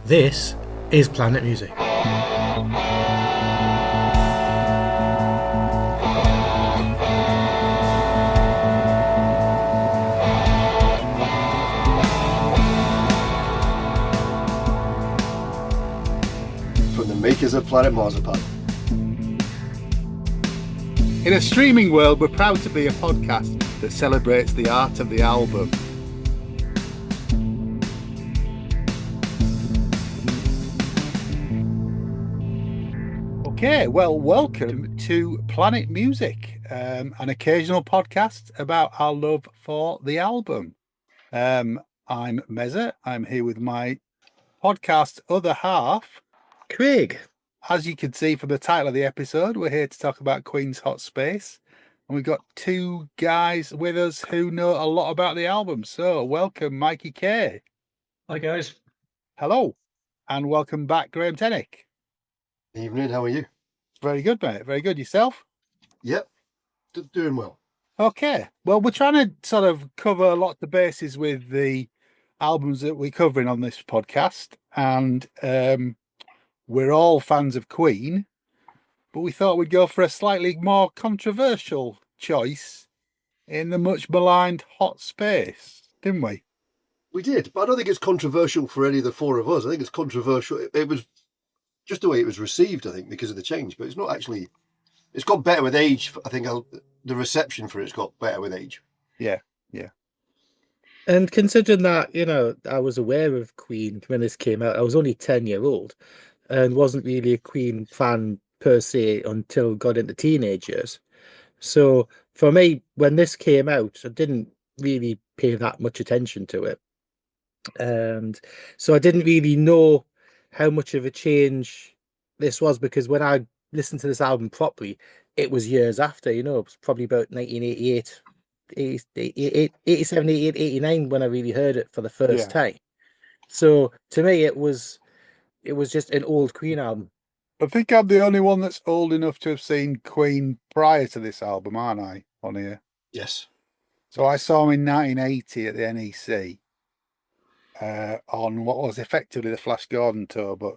This is Planet Music. From the makers of Planet Marzipan. In a streaming world, we're proud to be a podcast that celebrates the art of the album. Okay, well, welcome to Planet Music, an occasional podcast about our love for the album. I'm Mezza. I'm here with my podcast other half, Craig. As you can see from the title of the episode, we're here to talk about Queen's Hot Space. And we've got two guys with us who know a lot about the album. So welcome, Mikey Kay. Hi, guys. Hello. And welcome back, Grae Tennick. Evening, how are you? Very good, mate. Very good. Yourself? Yep, doing well. Okay. Well, we're trying to sort of cover a lot of bases with the albums that we're covering on this podcast. And we're all fans of Queen, but we thought we'd go for a slightly more controversial choice in the much maligned Hot Space, didn't we? We did, but I don't think it's controversial for any of the four of us. I think it's controversial. It was just the way it was received, I think, because of the change. But it's not actually... It's got better with age. I think the reception for it's got better with age. Yeah, yeah. And considering that, you know, I was aware of Queen when this came out, I was only 10-year-old and wasn't really a Queen fan per se until got into teenage years. So for me, when this came out, I didn't really pay that much attention to it. And so I didn't really know how much of a change this was, because when I listened to this album properly, it was years after, you know, it was probably about 1988, 87, 88, 89 when I really heard it for the first time. So to me, it was just an old Queen album. I think I'm the only one that's old enough to have seen Queen prior to this album, aren't I, on here? Yes. So I saw them in 1980 at the NEC on what was effectively the Flash Gordon tour, but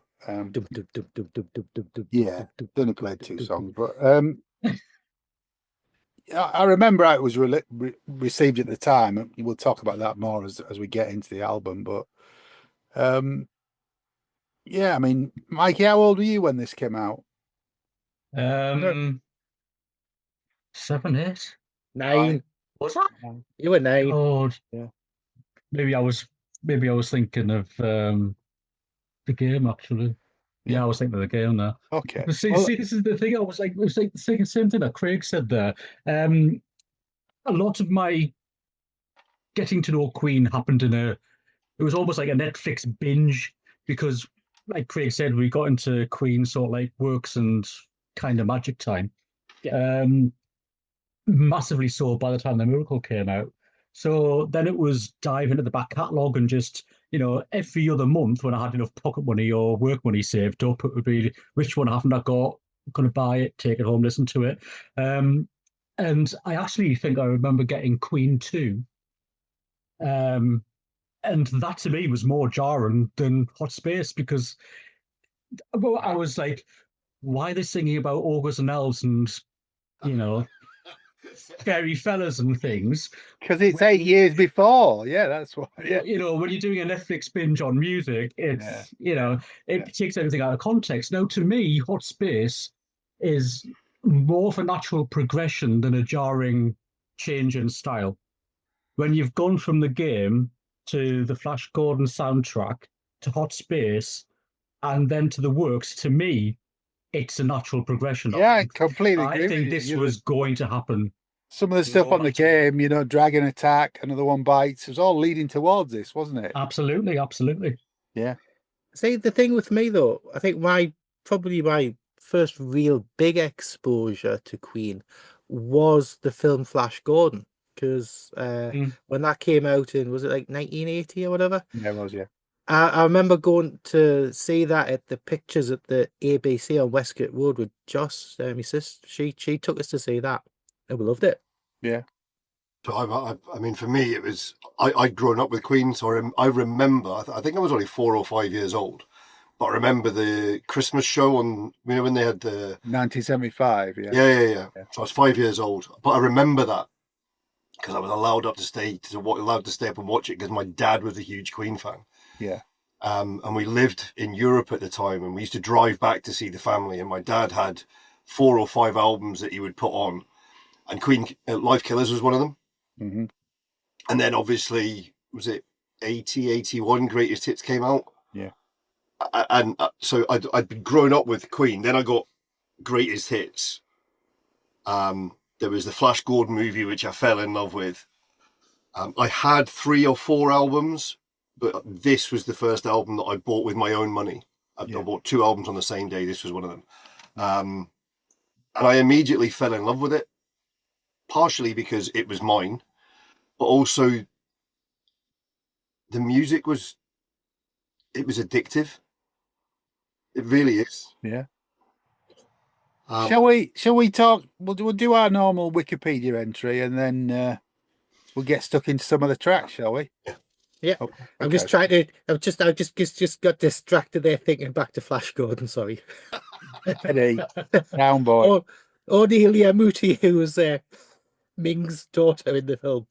yeah, only played two songs. But I remember how it was received at the time, and we'll talk about that more as we get into the album. But yeah, I mean, Mikey, how old were you when this came out? 7, 8. 9. Was that? You were 9. Oh, yeah. Maybe I was thinking of the game, actually. Yeah, I was thinking of the game now. Okay. But see, this is the thing. I was thinking the same thing that Craig said there. A lot of my getting to know Queen happened it was almost like a Netflix binge, because, like Craig said, we got into Queen sort of like Works and kind of Magic time. Yeah. Massively so by the time The Miracle came out. So then it was dive into the back catalogue and just, you know, every other month when I had enough pocket money or work money saved up, it would be, which one haven't I got? I'm going to buy it, take it home, listen to it. And I actually think I remember getting Queen 2. And that to me was more jarring than Hot Space, because I was like, why are they singing about ogres and elves and, you know, fairy fellas and things? Because it's 8 years before. Yeah, that's why. Yeah. You know, when you're doing a Netflix binge on music, it's, you know, it takes everything out of context. Now, to me, Hot Space is more of a natural progression than a jarring change in style. When you've gone from the game to the Flash Gordon soundtrack to Hot Space and then to the Works, to me, it's a natural progression. Yeah, I completely agree. I think this was going to happen. Some of the stuff on the game, you know, Dragon Attack, Another One Bites, it was all leading towards this, wasn't it? Absolutely, absolutely. Yeah. See, the thing with me, though, I think probably my first real big exposure to Queen was the film Flash Gordon, because when that came out in, was it like 1980 or whatever? Yeah, it was, yeah. I remember going to see that at the Pictures at the ABC on Westgate Road with Joss, my sister. She took us to see that, and we loved it. Yeah. So I mean, for me, it was I'd grown up with Queen, so I remember. I think I was only 4 or 5 years old, But I remember the Christmas show on, you know, when they had the 1975. Yeah. yeah. So I was 5 years old, but I remember that because I was allowed to stay up and watch it because my dad was a huge Queen fan. Yeah. And we lived in Europe at the time, and we used to drive back to see the family. And my dad had 4 or 5 albums that he would put on, and Queen Life Killers was one of them. Mm-hmm. And then obviously, was it 80, 81 Greatest Hits came out? Yeah. And so I'd been growing up with Queen. Then I got Greatest Hits. There was the Flash Gordon movie, which I fell in love with. I had 3 or 4 albums, but this was the first album that I bought with my own money. I bought 2 albums on the same day. This was one of them. And I immediately fell in love with it, partially because it was mine, but also the music was addictive. It really is. Yeah. Um, Shall we talk? We'll do our normal Wikipedia entry, and then we'll get stuck into some of the tracks, shall we? Yeah. Oh, I'm just trying to. I just got distracted there thinking back to Flash Gordon. Sorry. Eddie, down boy. Cordelia Moody, who was Ming's daughter in the film.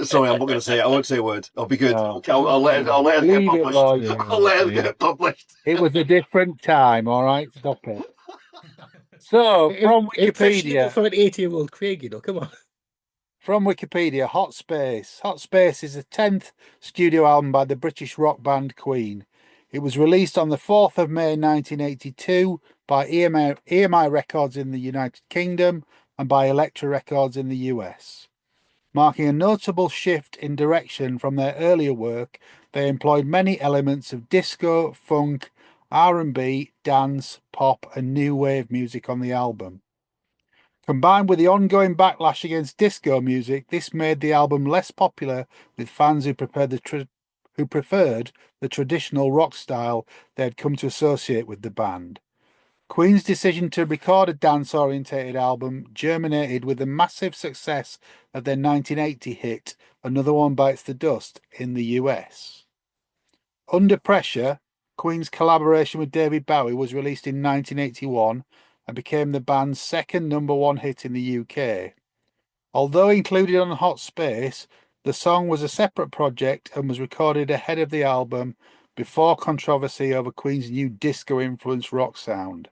Sorry, I'm not going to say it. I won't say a word. I'll be good. No. Okay, I'll let it get Leave it, published. Lloyd. I'll let it get published. It was a different time. All right, stop it. So from Wikipedia, for an 80-year-old Craig, you know, come on. From Wikipedia, Hot Space. Hot Space is the 10th studio album by the British rock band Queen. It was released on the 4th of May 1982 by EMI Records in the United Kingdom and by Elektra Records in the US. Marking a notable shift in direction from their earlier work, they employed many elements of disco, funk, R&B, dance, pop and new wave music on the album. Combined with the ongoing backlash against disco music, this made the album less popular with fans who preferred the traditional rock style they had come to associate with the band. Queen's decision to record a dance-orientated album germinated with the massive success of their 1980 hit Another One Bites the Dust in the US. Under Pressure, Queen's collaboration with David Bowie was released in 1981 and became the band's second #1 hit in the UK. Although included on Hot Space, the song was a separate project and was recorded ahead of the album before controversy over Queen's new disco-influenced rock sound.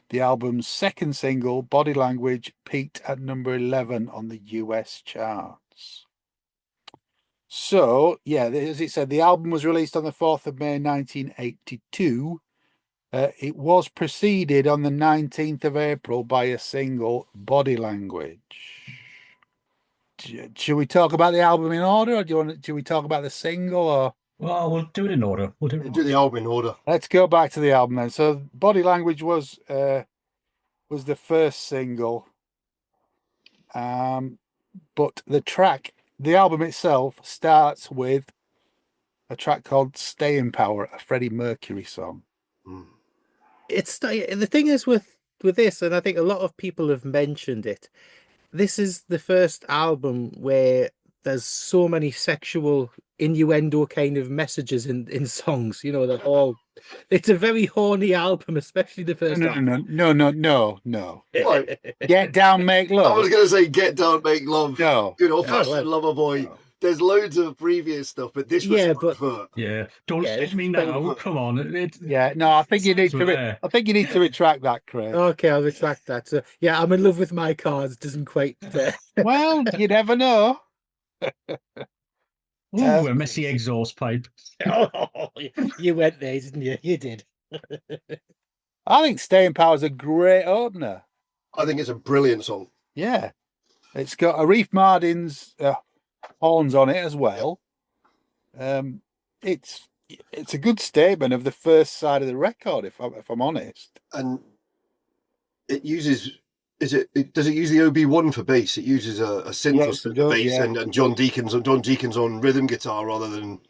The album's second single, Body Language, peaked at number 11 on the US charts. So, yeah, as it said, the album was released on the 4th of May 1982. It was preceded on the 19th of April by a single, Body Language. Should we talk about the album in order, or should we talk about the single? Or Well, we'll do it in order. We'll Do the album in order. let's go back to the album then. So, Body Language was the first single, but the album itself starts with a track called "Staying Power," a Freddie Mercury song. It's the thing is with this, and I think a lot of people have mentioned it. This is the first album where there's so many sexual innuendo kind of messages in songs. You know, that all. It's a very horny album, especially the first. No. Right. Get Down, Make I Love. was going to say Get Down, Make Love. No. Good old fashioned Lover Boy. No. There's loads of previous stuff, but this was Yeah, don't let me it's now. so- Come on. I think you need to. there. I think you need to retract that, Craig. Okay, I'll retract that. So, yeah, I'm in love with my cards. Doesn't quite. Well, you never know. Ooh, a messy exhaust pipe. You went there, didn't you? You did. I think "Staying Power" is a great opener. I think it's a brilliant song. Yeah, it's got Arif Mardin's horns on it as well. It's a good statement of the first side of the record, if I'm honest. And it uses does it use the OB1 for bass? It uses a synth Yes, for it does, bass yeah. and John Deacon's on rhythm guitar rather than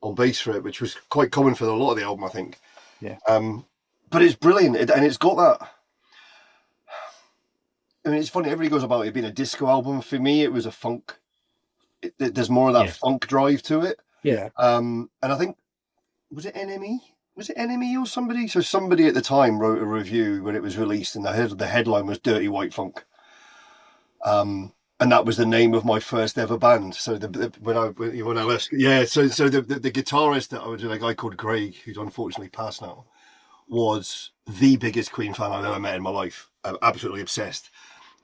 on bass for it, which was quite common for a lot of the album, I think. Yeah. But it's brilliant, and it's got that. I mean, it's funny. Everybody goes about it being a disco album. For me, it was a funk. There's more of that funk drive to it. Yeah. And I think was it NME? Was it NME or somebody? So somebody at the time wrote a review when it was released, and the headline was "Dirty White Funk." And that was the name of my first ever band. So when I left, yeah. So the guitarist that I was with, a guy called Grae, who's unfortunately passed now, was the biggest Queen fan I've ever met in my life. I'm absolutely obsessed.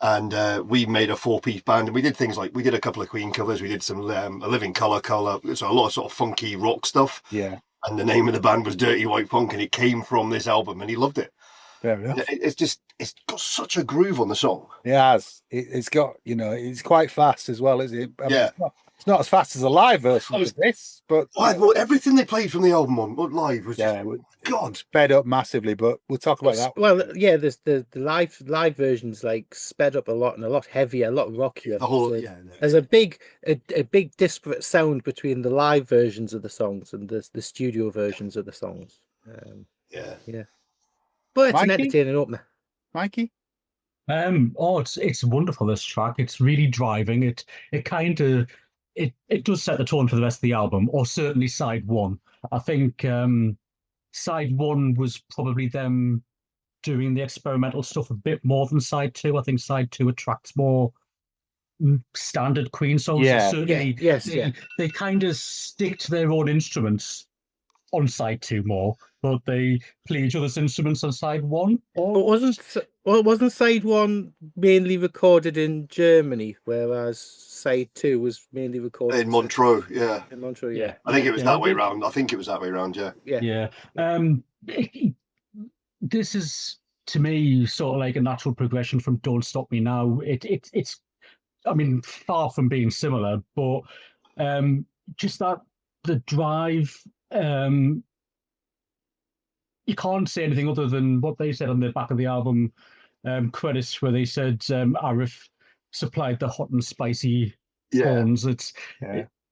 And we made a 4-piece band, and we did things like, we did a couple of Queen covers, we did some A Living Colour, so a lot of sort of funky rock stuff. Yeah. And the name of the band was Dirty White Funk, and it came from this album, and he loved it. Fair enough. It's got such a groove on the song. It has. It's got, it's quite fast as well, isn't it? I mean, Yeah. It's not as fast as a live version of this, but Well, everything they played from the album on live was just, God, sped up massively. But we'll talk about that. Well, yeah, there's the live versions like sped up a lot and a lot heavier, a lot rockier. the whole, So there's a big disparate sound between the live versions of the songs and the studio versions of the songs. yeah. But it's an Mikey? entertaining opener. Mikey? It's wonderful, this track. It's really driving. It kind of it does set the tone for the rest of the album, or certainly side one. I think side one was probably them doing the experimental stuff a bit more than side two. I think side two attracts more standard Queen songs. Yeah. Certainly, they kind of stick to their own instruments on side two more, but they play each other's instruments on side one. But wasn't side one mainly recorded in Germany, whereas side two was mainly recorded In Montreux, yeah. In Montreux, yeah. I think it was that way around. Yeah. This is, to me, sort of like a natural progression from Don't Stop Me Now. It's I mean, far from being similar, but just that the drive. You can't say anything other than what they said on the back of the album credits, where they said Arif supplied the hot and spicy tones. It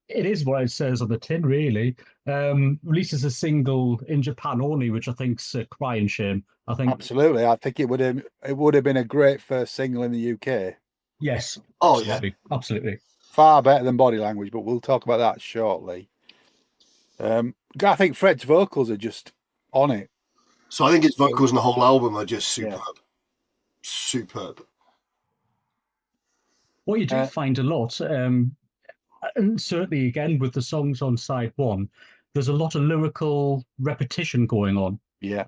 is what it says on the tin, really. Releases a single in Japan only, which I think's a crying shame. I think Absolutely. I think it would have been a great first single in the UK. Yes. Oh, absolutely. yeah. Absolutely. Far better than Body Language, but we'll talk about that shortly. I think Fred's vocals are just on it. So I think his vocals on the whole album are just superb. What you do find a lot, and certainly again with the songs on side one, there's a lot of lyrical repetition going on. Yeah.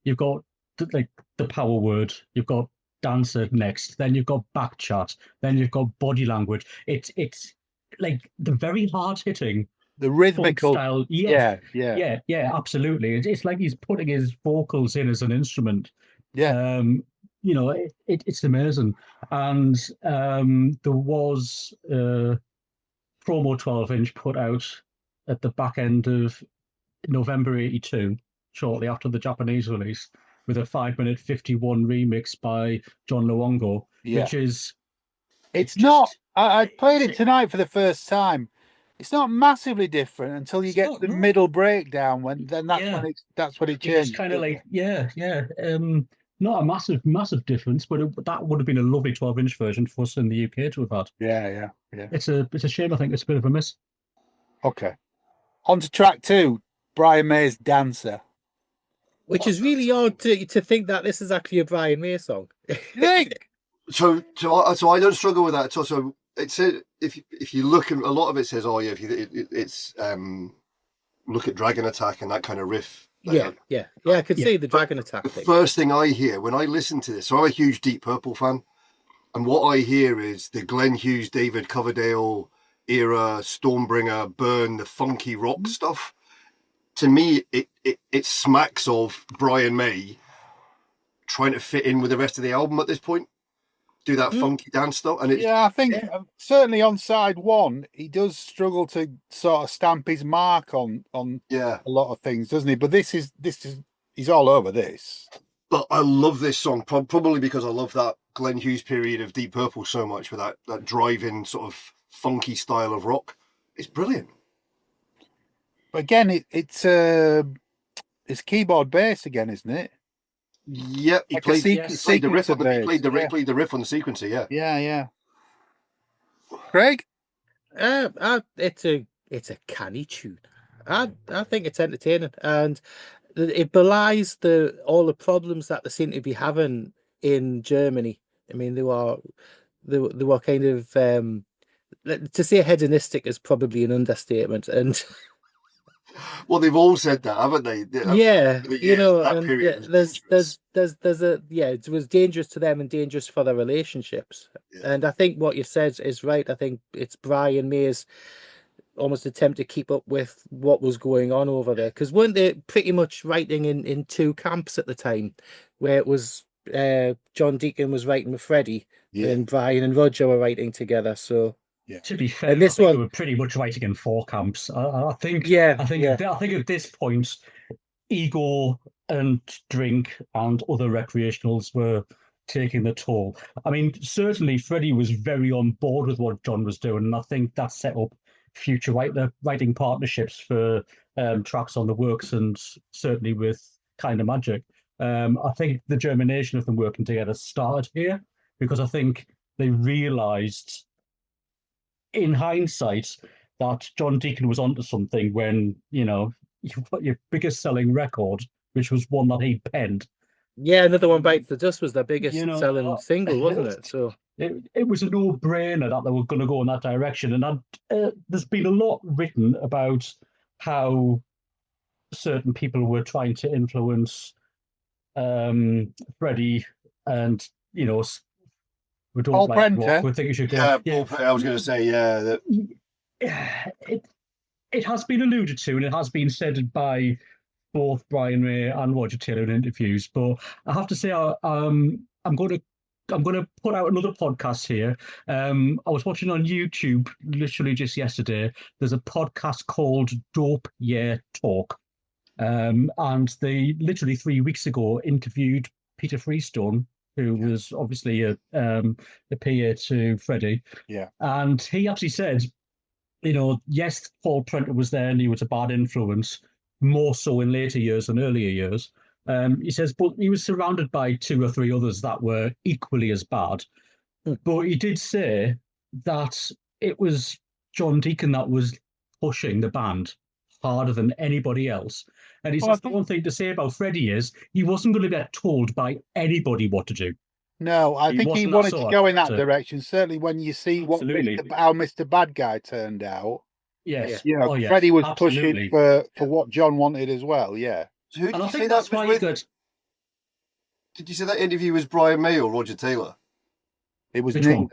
You've got the power word, you've got dancer next, then you've got back chat, then you've got body language. It's like the very hard hitting. The rhythmical style, yeah, absolutely. It's like he's putting his vocals in as an instrument. Yeah, it's amazing. And there was a promo 12-inch put out at the back end of November '82, shortly after the Japanese release, with a 5-minute 51 remix by John Luongo, which is. It's not. I played it tonight for the first time. It's not massively different until you get the middle breakdown. That's when it changes. It's kind of like not a massive difference, but that would have been a lovely 12-inch version for us in the UK to have had. Yeah. It's a shame. I think it's a bit of a miss. Okay, on to track 2, Brian May's Dancer, which is really odd to think that this is actually a Brian May song. You think? So I don't struggle with that at all. So it said if you look at a lot of it says, oh yeah, it's look at Dragon Attack and that kind of riff. I could see the Dragon Attack The thing. first thing I hear when I listen to this, so I'm a huge Deep Purple fan, and what I hear is the Glenn Hughes, David Coverdale era, Stormbringer, Burn, the funky rock stuff. To me, it smacks of Brian May trying to fit in with the rest of the album at this point. Do that funky dance stuff, and I think certainly on side one he does struggle to sort of stamp his mark on a lot of things, doesn't he? But this is he's all over this. But I love this song probably because I love that Glenn Hughes period of Deep Purple so much, with that driving sort of funky style of rock. It's brilliant. But again, it's keyboard bass again, isn't it? Yep, he played the riff on the sequencer. Yeah. Craig, It's a canny tune. I think it's entertaining, and it belies all the problems that they seem to be having in Germany. I mean, they were kind of to say hedonistic is probably an understatement, and Well, they've all said that, haven't they? yeah, For the you years, know, that and period was dangerous. there's a yeah, it was dangerous to them and dangerous for their relationships. Yeah. And I think what you said is right. I think it's Brian May's almost attempt to keep up with what was going on over there, because weren't they pretty much writing in two camps at the time, where it was John Deacon was writing with Freddie, Yeah, and Brian and Roger were writing together. So yeah. To be fair, and I this think they one, were pretty much writing in four camps. I think, yeah, I think, yeah, I think at this point, ego and drink and other recreationals were taking the toll. I mean, certainly Freddie was very on board with what John was doing, and I think that set up future writing partnerships for tracks on the works, and certainly with Kind of Magic. I think the germination of them working together started here because I think they realised, in hindsight, that John Deacon was onto something when, you put your biggest selling record, which was one that he penned. yeah. Another One Bites the Dust was their biggest You selling know, single, wasn't it? So it was a no-brainer that they were going to go in that direction. And there's been a lot written about how certain people were trying to influence Freddie, and we don't Paul like rock. Prenter. We think you should go. Yeah, Yeah, I was going to say, yeah. That, it has been alluded to, and it has been said by both Brian May and Roger Taylor in interviews. But I have to say, I'm going to put out another podcast here. I was watching on YouTube literally just yesterday. There's a podcast called Dope Yeah Talk, and they literally 3 weeks ago interviewed Peter Freestone, who was obviously a PA to Freddie. Yeah. And he actually said, yes, Paul Prenter was there and he was a bad influence, more so in later years than earlier years. He says, but he was surrounded by two or three others that were equally as bad. But he did say that it was John Deacon that was pushing the band harder than anybody else. And he says the one thing to say about Freddie is he wasn't going to get told by anybody what to do. No, I think he wanted to go in that direction. Certainly, when you see how Mr. Bad Guy turned out, yes, Freddie was absolutely pushing for what John wanted as well. Yeah, so who did and you I say think that that's was why with? he could. Did you say that interview was Brian May or Roger Taylor? it was Which Nick. one?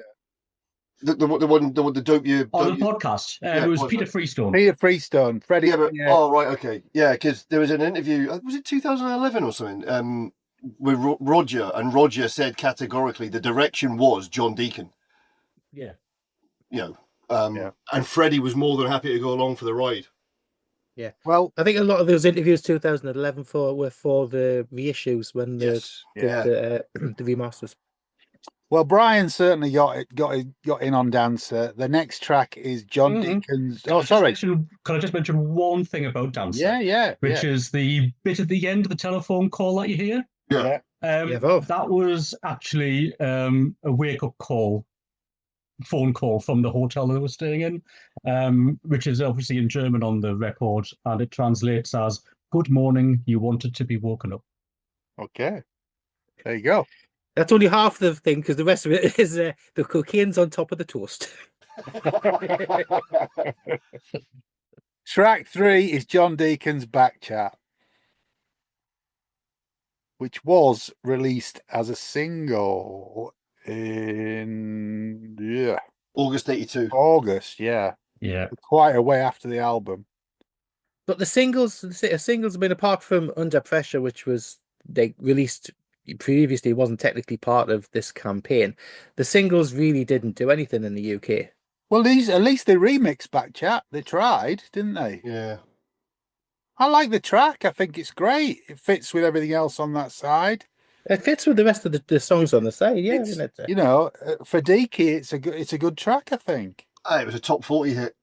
The dope you. On the podcast, it was Peter Freestone. Peter Freestone, Freddie. Yeah, but oh right, okay, yeah, because there was an interview. Was it 2011 or something? With Roger, and Roger said categorically the direction was John Deacon. Yeah. And Freddie was more than happy to go along for the ride. yeah. Well, I think a lot of those interviews 2011 were for the reissues when the remasters. Well, Brian certainly got in on Dancer. The next track is John Deacon's. Oh, sorry. Can I just mention one thing about Dancer? Yeah. Which is the bit at the end of the telephone call that you hear. Yeah. That was actually a wake-up phone call from the hotel they were staying in, which is obviously in German on the record, and it translates as "Good morning, you wanted to be woken up." Okay, there you go. That's only half the thing, because the rest of it is the cocaine's on top of the toast. Track 3 is John Deacon's Back Chat, which was released as a single in August 82. August, yeah, quite a way after the album. But the singles have been, apart from Under Pressure, which was released previously, wasn't technically part of this campaign. The singles really didn't do anything in the UK. Well, at least they remixed Back Chat. They tried, didn't they? Yeah. I like the track. I think it's great. It fits with everything else on that side. It fits with the rest of the songs on the side, yeah. For Deaky, it's a good track, I think. It was a top 40 hit.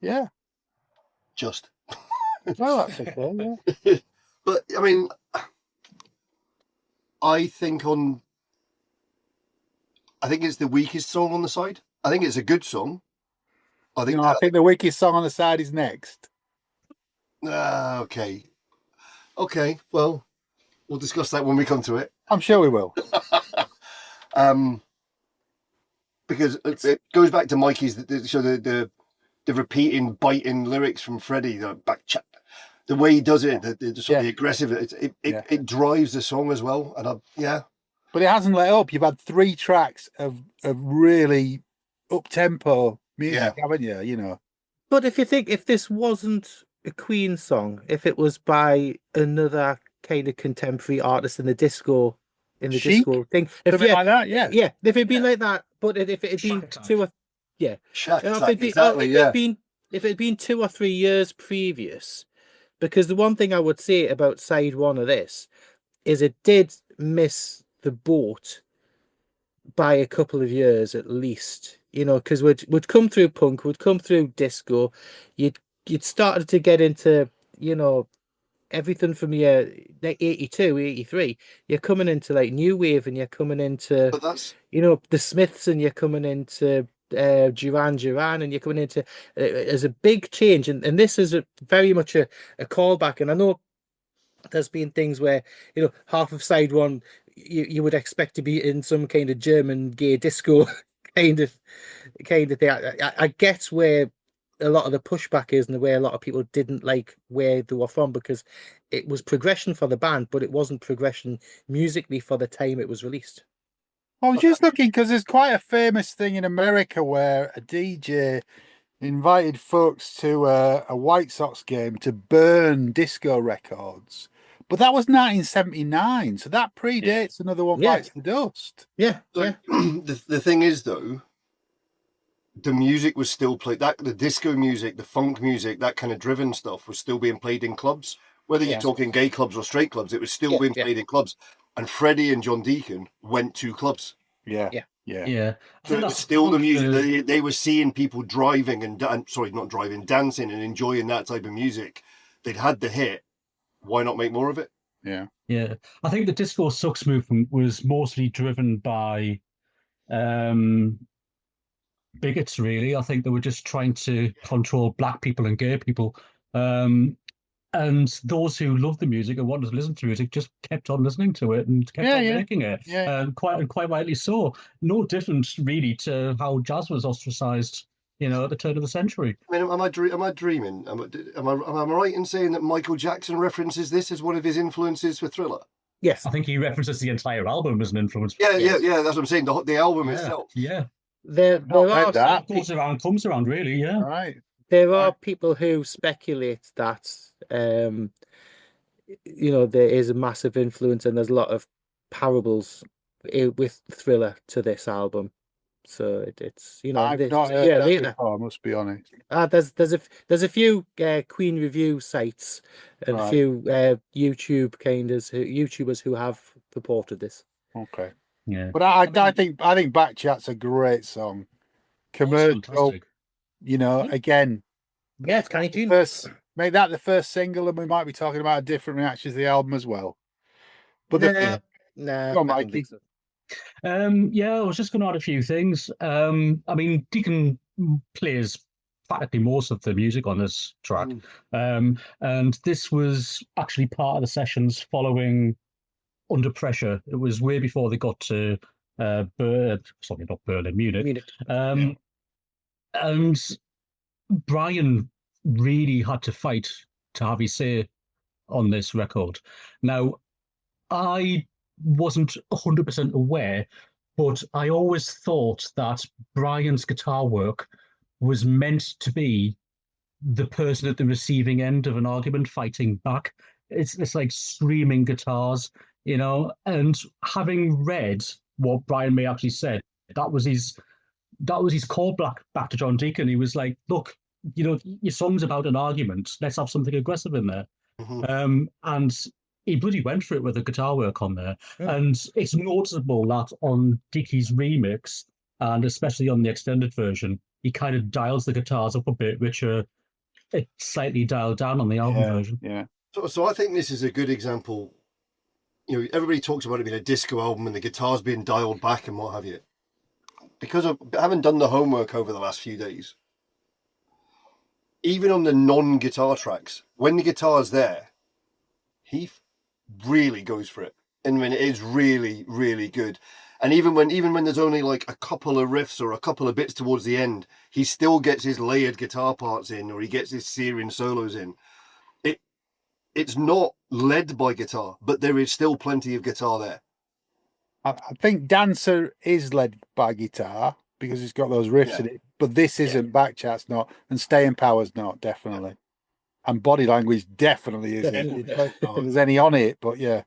Yeah. Just. Well, that's okay, yeah. But, I mean, I think it's the weakest song on the side. I think it's a good song. I think the weakest song on the side is Next. Okay. Okay. Well, we'll discuss that when we come to it. I'm sure we will. Because it goes back to Mikey's. So the repeating, biting lyrics from Freddie, the way he does it, the aggressive. It drives the song as well. And But it hasn't let up. You've had 3 tracks of really up tempo music, haven't you? You know. But if you think, if this wasn't a Queen song, if it was by another kind of contemporary artist in the disco Chic? thing, Something like that, yeah, if it'd been like that, but if it had been if it had been 2 or 3 years previous, because the one thing I would say about side 1 of this is it did miss the boat by a couple of years at least, you know, because we'd come through punk, we'd come through disco, you'd started to get into, you know, everything from your like 82, 83. You're coming into like new wave, and you're coming into, you know, the Smiths, and you're coming into Duran Duran, and you're coming into as a big change, and this is very much a callback. And I know there's been things where, you know, half of side 1 you would expect to be in some kind of German gay disco kind of thing. I get where a lot of the pushback is, and the way a lot of people didn't like where they were from, because it was progression for the band, but it wasn't progression musically for the time it was released. I was just looking, because there's quite a famous thing in America where a DJ invited folks to a White Sox game to burn disco records. But that was 1979, so that predates Another One Bites the Dust. Yeah, The thing is, though, the music was still played. The disco music, the funk music, that kind of driven stuff was still being played in clubs. Whether you're talking gay clubs or straight clubs, it was still being played in clubs. And Freddie and John Deacon went to clubs. Yeah. So it was still the music. They were seeing people driving dancing and enjoying that type of music. They'd had the hit. Why not make more of it? Yeah. I think the Disco Sucks movement was mostly driven by bigots, really. I think they were just trying to control black people and gay people. And those who loved the music and wanted to listen to music just kept on listening to it and kept on making it. Quite rightly so. No different, really, to how jazz was ostracized, you know, at the turn of the century. I mean, am I dreaming? Am I right in saying that Michael Jackson references this as one of his influences for Thriller? Yes. I think he references the entire album as an influence. Yeah, that's what I'm saying. The album itself. Yeah. There are that goes around, comes around, really, yeah. Right. There are people who speculate that, you know, there is a massive influence, and there's a lot of parables with Thriller to this album. So it's, you know, I've not heard that before, I must be honest. There's a few Queen review sites and a few YouTubers who have purported this. Okay. Yeah. But I think Backchat's a great song. Commercial, you know, again. Yeah, it's kind of tune. Make that the first single, and we might be talking about a different reaction to the album as well. But Go on, Mikey. I was just going to add a few things. I mean, Deacon plays practically most of the music on this track, and this was actually part of the sessions following Under Pressure. It was way before they got to Munich. And Brian really had to fight to have his say on this record. Now, I wasn't 100% aware, but I always thought that Brian's guitar work was meant to be the person at the receiving end of an argument fighting back. It's like screaming guitars, you know, and having read what Brian May actually said, that was his call back to John Deacon. He was like, look, you know, your song's about an argument. Let's have something aggressive in there. And he bloody went for it with the guitar work on there. And it's noticeable that on Dickie's remix, and especially on the extended version, he kind of dials the guitars up a bit, which are slightly dialed down on the album version. Yeah. So I think this is a good example. You know, everybody talks about it being a disco album and the guitars being dialed back and what have you. Because I haven't done the homework over the last few days, even on the non-guitar tracks, when the guitar's there, he really goes for it. And when it is really, really good. And even when there's only like a couple of riffs or a couple of bits towards the end, he still gets his layered guitar parts in, or he gets his searing solos in. It's not led by guitar, but there is still plenty of guitar there. I think Dancer is led by guitar because it's got those riffs in it, but this isn't. Backchat's not, and Staying Power's not, definitely. And Body Language definitely isn't. If there's any on it, but yeah.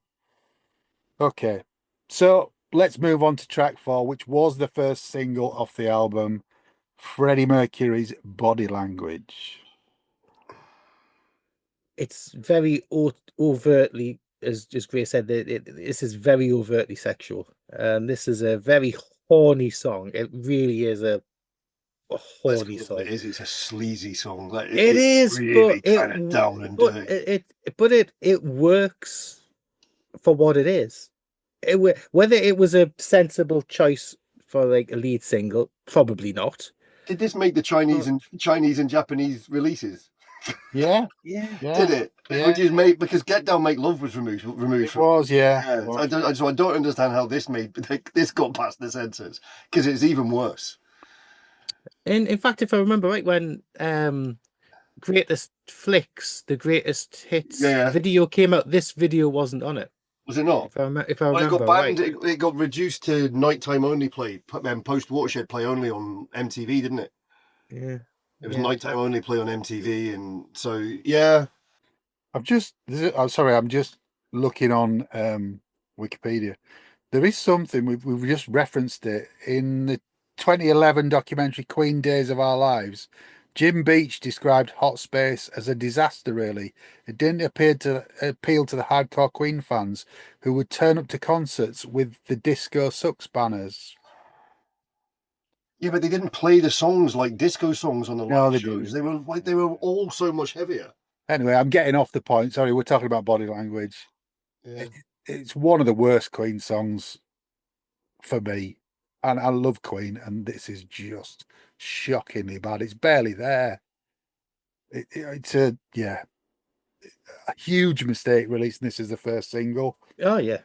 Okay, so let's move on to track 4, which was the first single off the album, Freddie Mercury's Body Language. It's very overtly, as Grae said, this is very overtly sexual. This is a very horny song. It really is a horny song. It is. It's a sleazy song. Like, It is, really but kind of down and dirty. It works for what it is. Whether it was a sensible choice for like a lead single, probably not. Did this make the Chinese and Japanese releases? Yeah. Did it? Yeah. Which is made because Get Down Make Love was removed. It was, yeah. I don't understand how this got past the censors, because it's even worse. And in fact, if I remember right, when Greatest Flicks, the Greatest Hits video came out, this video wasn't on it. Was it not? If I remember it got banned. right. It got reduced to nighttime only play, post Watershed play only on MTV, didn't it? Yeah. It was nighttime only play on MTV, and so yeah. I'm just looking on Wikipedia. There is something we've just referenced it in the 2011 documentary Queen Days of Our Lives. Jim Beach described Hot Space as a disaster, really. It didn't appeal to the hardcore Queen fans who would turn up to concerts with the Disco Sucks banners. Yeah, but they didn't play the songs like disco songs on the live shows. Didn't. They were all so much heavier. Anyway, I'm getting off the point. Sorry, we're talking about Body Language. Yeah. It's one of the worst Queen songs for me. And I love Queen, and this is just shockingly bad. It's barely there. It's a huge mistake releasing this as the first single. Oh yeah.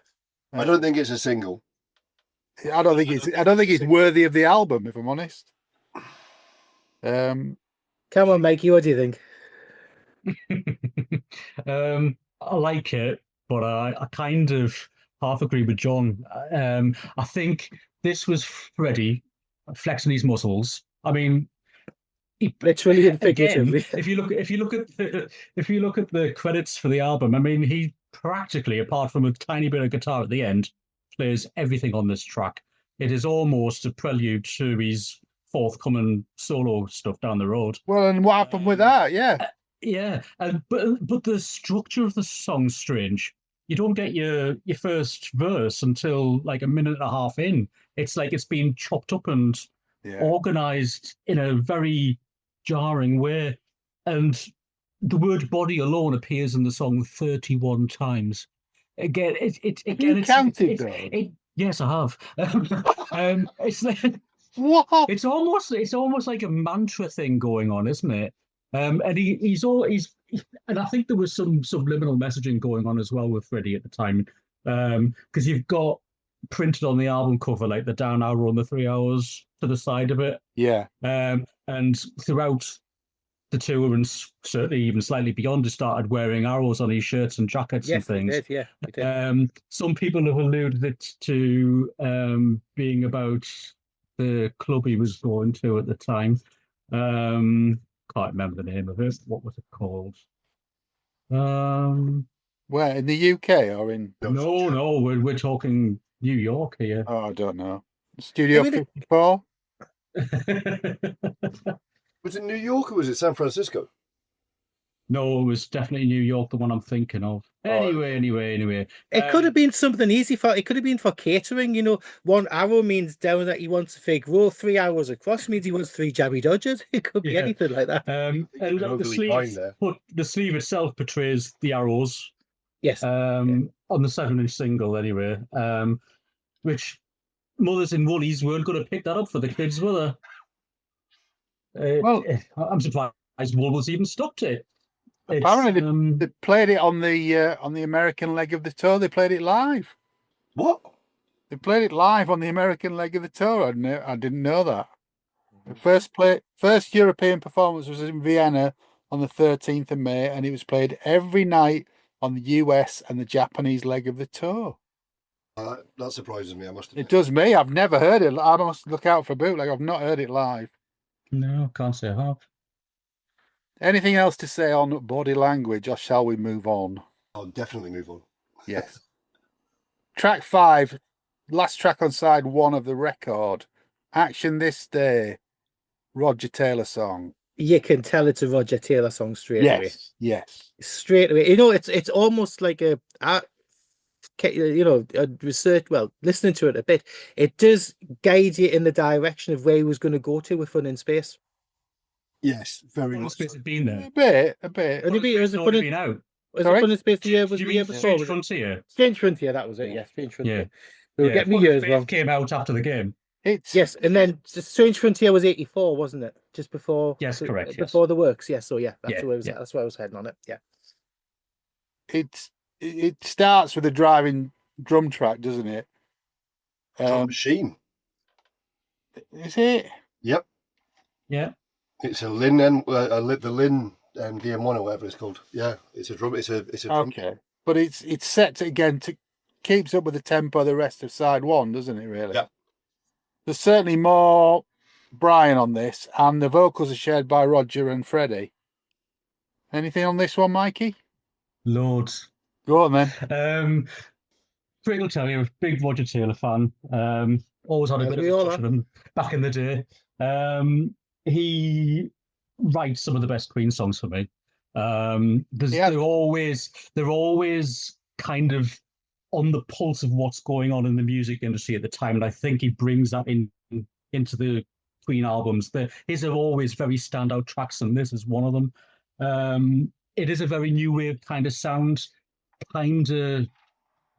I don't think it's a single. I don't think it's worthy of the album, if I'm honest. Come on, Mikey, what do you think? I like it, but I kind of half agree with John. I think this was Freddie flexing his muscles. I mean, literally and figuratively. Again, if you look at the credits for the album, I mean, he practically, apart from a tiny bit of guitar at the end, plays everything on this track. It is almost a prelude to his forthcoming solo stuff down the road. Well, and what happened with that? Yeah, but the structure of the song's strange. You don't get your first verse until like a minute and a half in. It's like it's been chopped up and organized in a very jarring way. And the word body alone appears in the song 31 times. Again, yes, I have. It's like what? It's almost like a mantra thing going on, isn't it? And and I think there was some subliminal messaging going on as well with Freddie at the time, because you've got printed on the album cover like the down arrow and the 3 hours to the side of it. Yeah. And throughout the tour and certainly even slightly beyond, he started wearing arrows on his shirts and jackets and things. He did. Some people have alluded it to being about the club he was going to at the time. Can't remember the name of it. What was it called? Where, in the UK or in? No, we're talking New York here. Oh, I don't know. Studio 54. Was it New York or was it San Francisco? No, it was definitely New York, the one I'm thinking of. Anyway. It could have been something easy it could have been for catering, 1 arrow means down that he wants a fake roll, 3 hours across means he wants 3 jabby dodgers. It could be anything like that. And the sleeve itself portrays the arrows. Yes. On the 7-inch single anyway. Which mothers in Woolies weren't going to pick that up for the kids, were they? I'm surprised Wolves even stopped it. Apparently, It's, they played it on the American leg of the tour. They played it live. What? They played it live on the American leg of the tour. I didn't know that. The first European performance was in Vienna on the 13th of May, and it was played every night on the US and the Japanese leg of the tour. That surprises me, I must It admit. does me. I've never heard it. I must look out for bootleg. I've not heard it live. no, can't say I have. Anything else to say on body language, or shall we move on? I'll definitely move on. Yes. Track 5, last track on side 1 of the record. Action This Day, Roger Taylor song. You can tell it's a Roger Taylor song straight away. Yes. Straight away. You know, it's almost like research. Well, listening to it a bit, it does guide you in the direction of where he was going to go to with Fun in Space. Yes, very Well, much. Space has been there. A bit. Only be, was it Already Fun been in, out. was Sorry? it Fun in Space the year? Do Was you the year mean before? Strange Was it Frontier? Strange Frontier? That was it. Yes, Strange Frontier. Yeah. We'll get me Fun in years Space wrong. came out after the game. Yes, and then Strange Frontier was 84, wasn't it? Just before. Yes, correct, yes. Before the works. Yes. So yeah, that's Yeah, where I was. yeah. That's where I was heading on it. Yeah. It starts with a driving drum track, doesn't it? Drum machine. Is it? Yep. Yeah. It's a Lin and the Lin DM1 or whatever it's called. Yeah, it's a drum. It's a drum. Okay, but it's set to, again, to keeps up with the tempo of the rest of side 1, doesn't it? Really? Yeah. There's certainly more Brian on this, and the vocals are shared by Roger and Freddie. Anything on this one, Mikey? Loads. Go on then. Craig will tell you, a big Roger Taylor fan. Always had a As bit of we a all touch are. with him back in the day. He writes some of the best Queen songs for me. Yeah. They're always kind of on the pulse of what's going on in the music industry at the time, and I think he brings that into the Queen albums. His are always very standout tracks, and this is one of them. It is a very new wave kind of sound. Kind of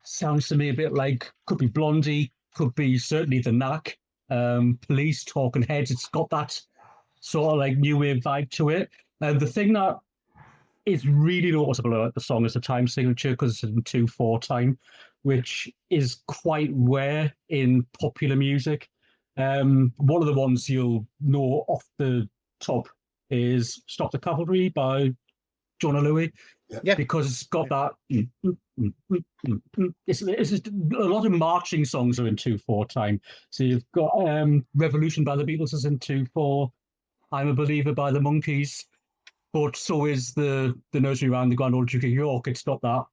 sounds to me a bit like, could be Blondie, could be certainly The Knack, Police, Talking Heads. It's got that sort of like new wave vibe to it. And the thing that is really noticeable about the song is the time signature, because it's in 2/4 time, which is quite rare in popular music. One of the ones you'll know off the top is Stop the Cavalry by John Louis. Yeah. Because it's got that. It's just, a lot of marching songs are in 2/4 time. So you've got Revolution by the Beatles is in 2/4. I'm a Believer by the Monkees. But so is the Nursery Rhyme, the Grand Old Duke of York. It's got that,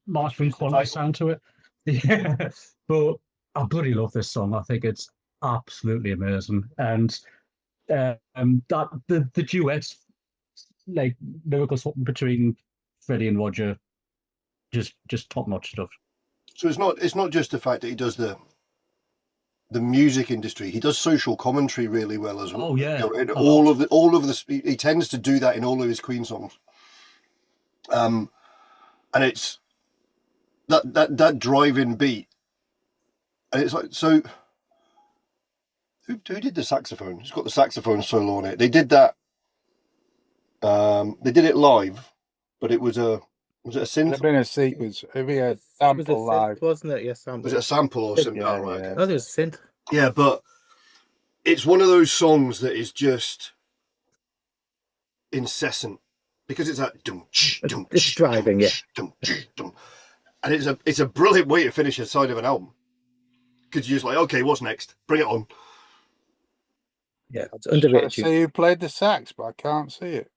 marching quality sound to it. Yeah. But I bloody love this song. I think it's absolutely amazing. And that the duets, like lyrical something between Freddie and Roger, just top notch stuff. So it's not just the fact that he does the music industry. He does social commentary really well as well. Oh yeah, all of the he tends to do that in all of his Queen songs. And it's that driving beat, and it's like, so who did the saxophone? It's got the saxophone solo on it. They did that. They did it live, but it was a synth? It's been a sequence. It'd be a It was a sample synth, live. wasn't it? Yes, sample. Was it a sample or something? Yeah, Oh, right, yeah. okay. Oh, there was a synth. Yeah, but it's one of those songs that is just incessant, because it's that It's driving, yeah. And it's a brilliant way to finish a side of an album, because you're just like, okay, what's next? Bring it on. Yeah, it's Trying underrated. to see who played the sax, but I can't see it.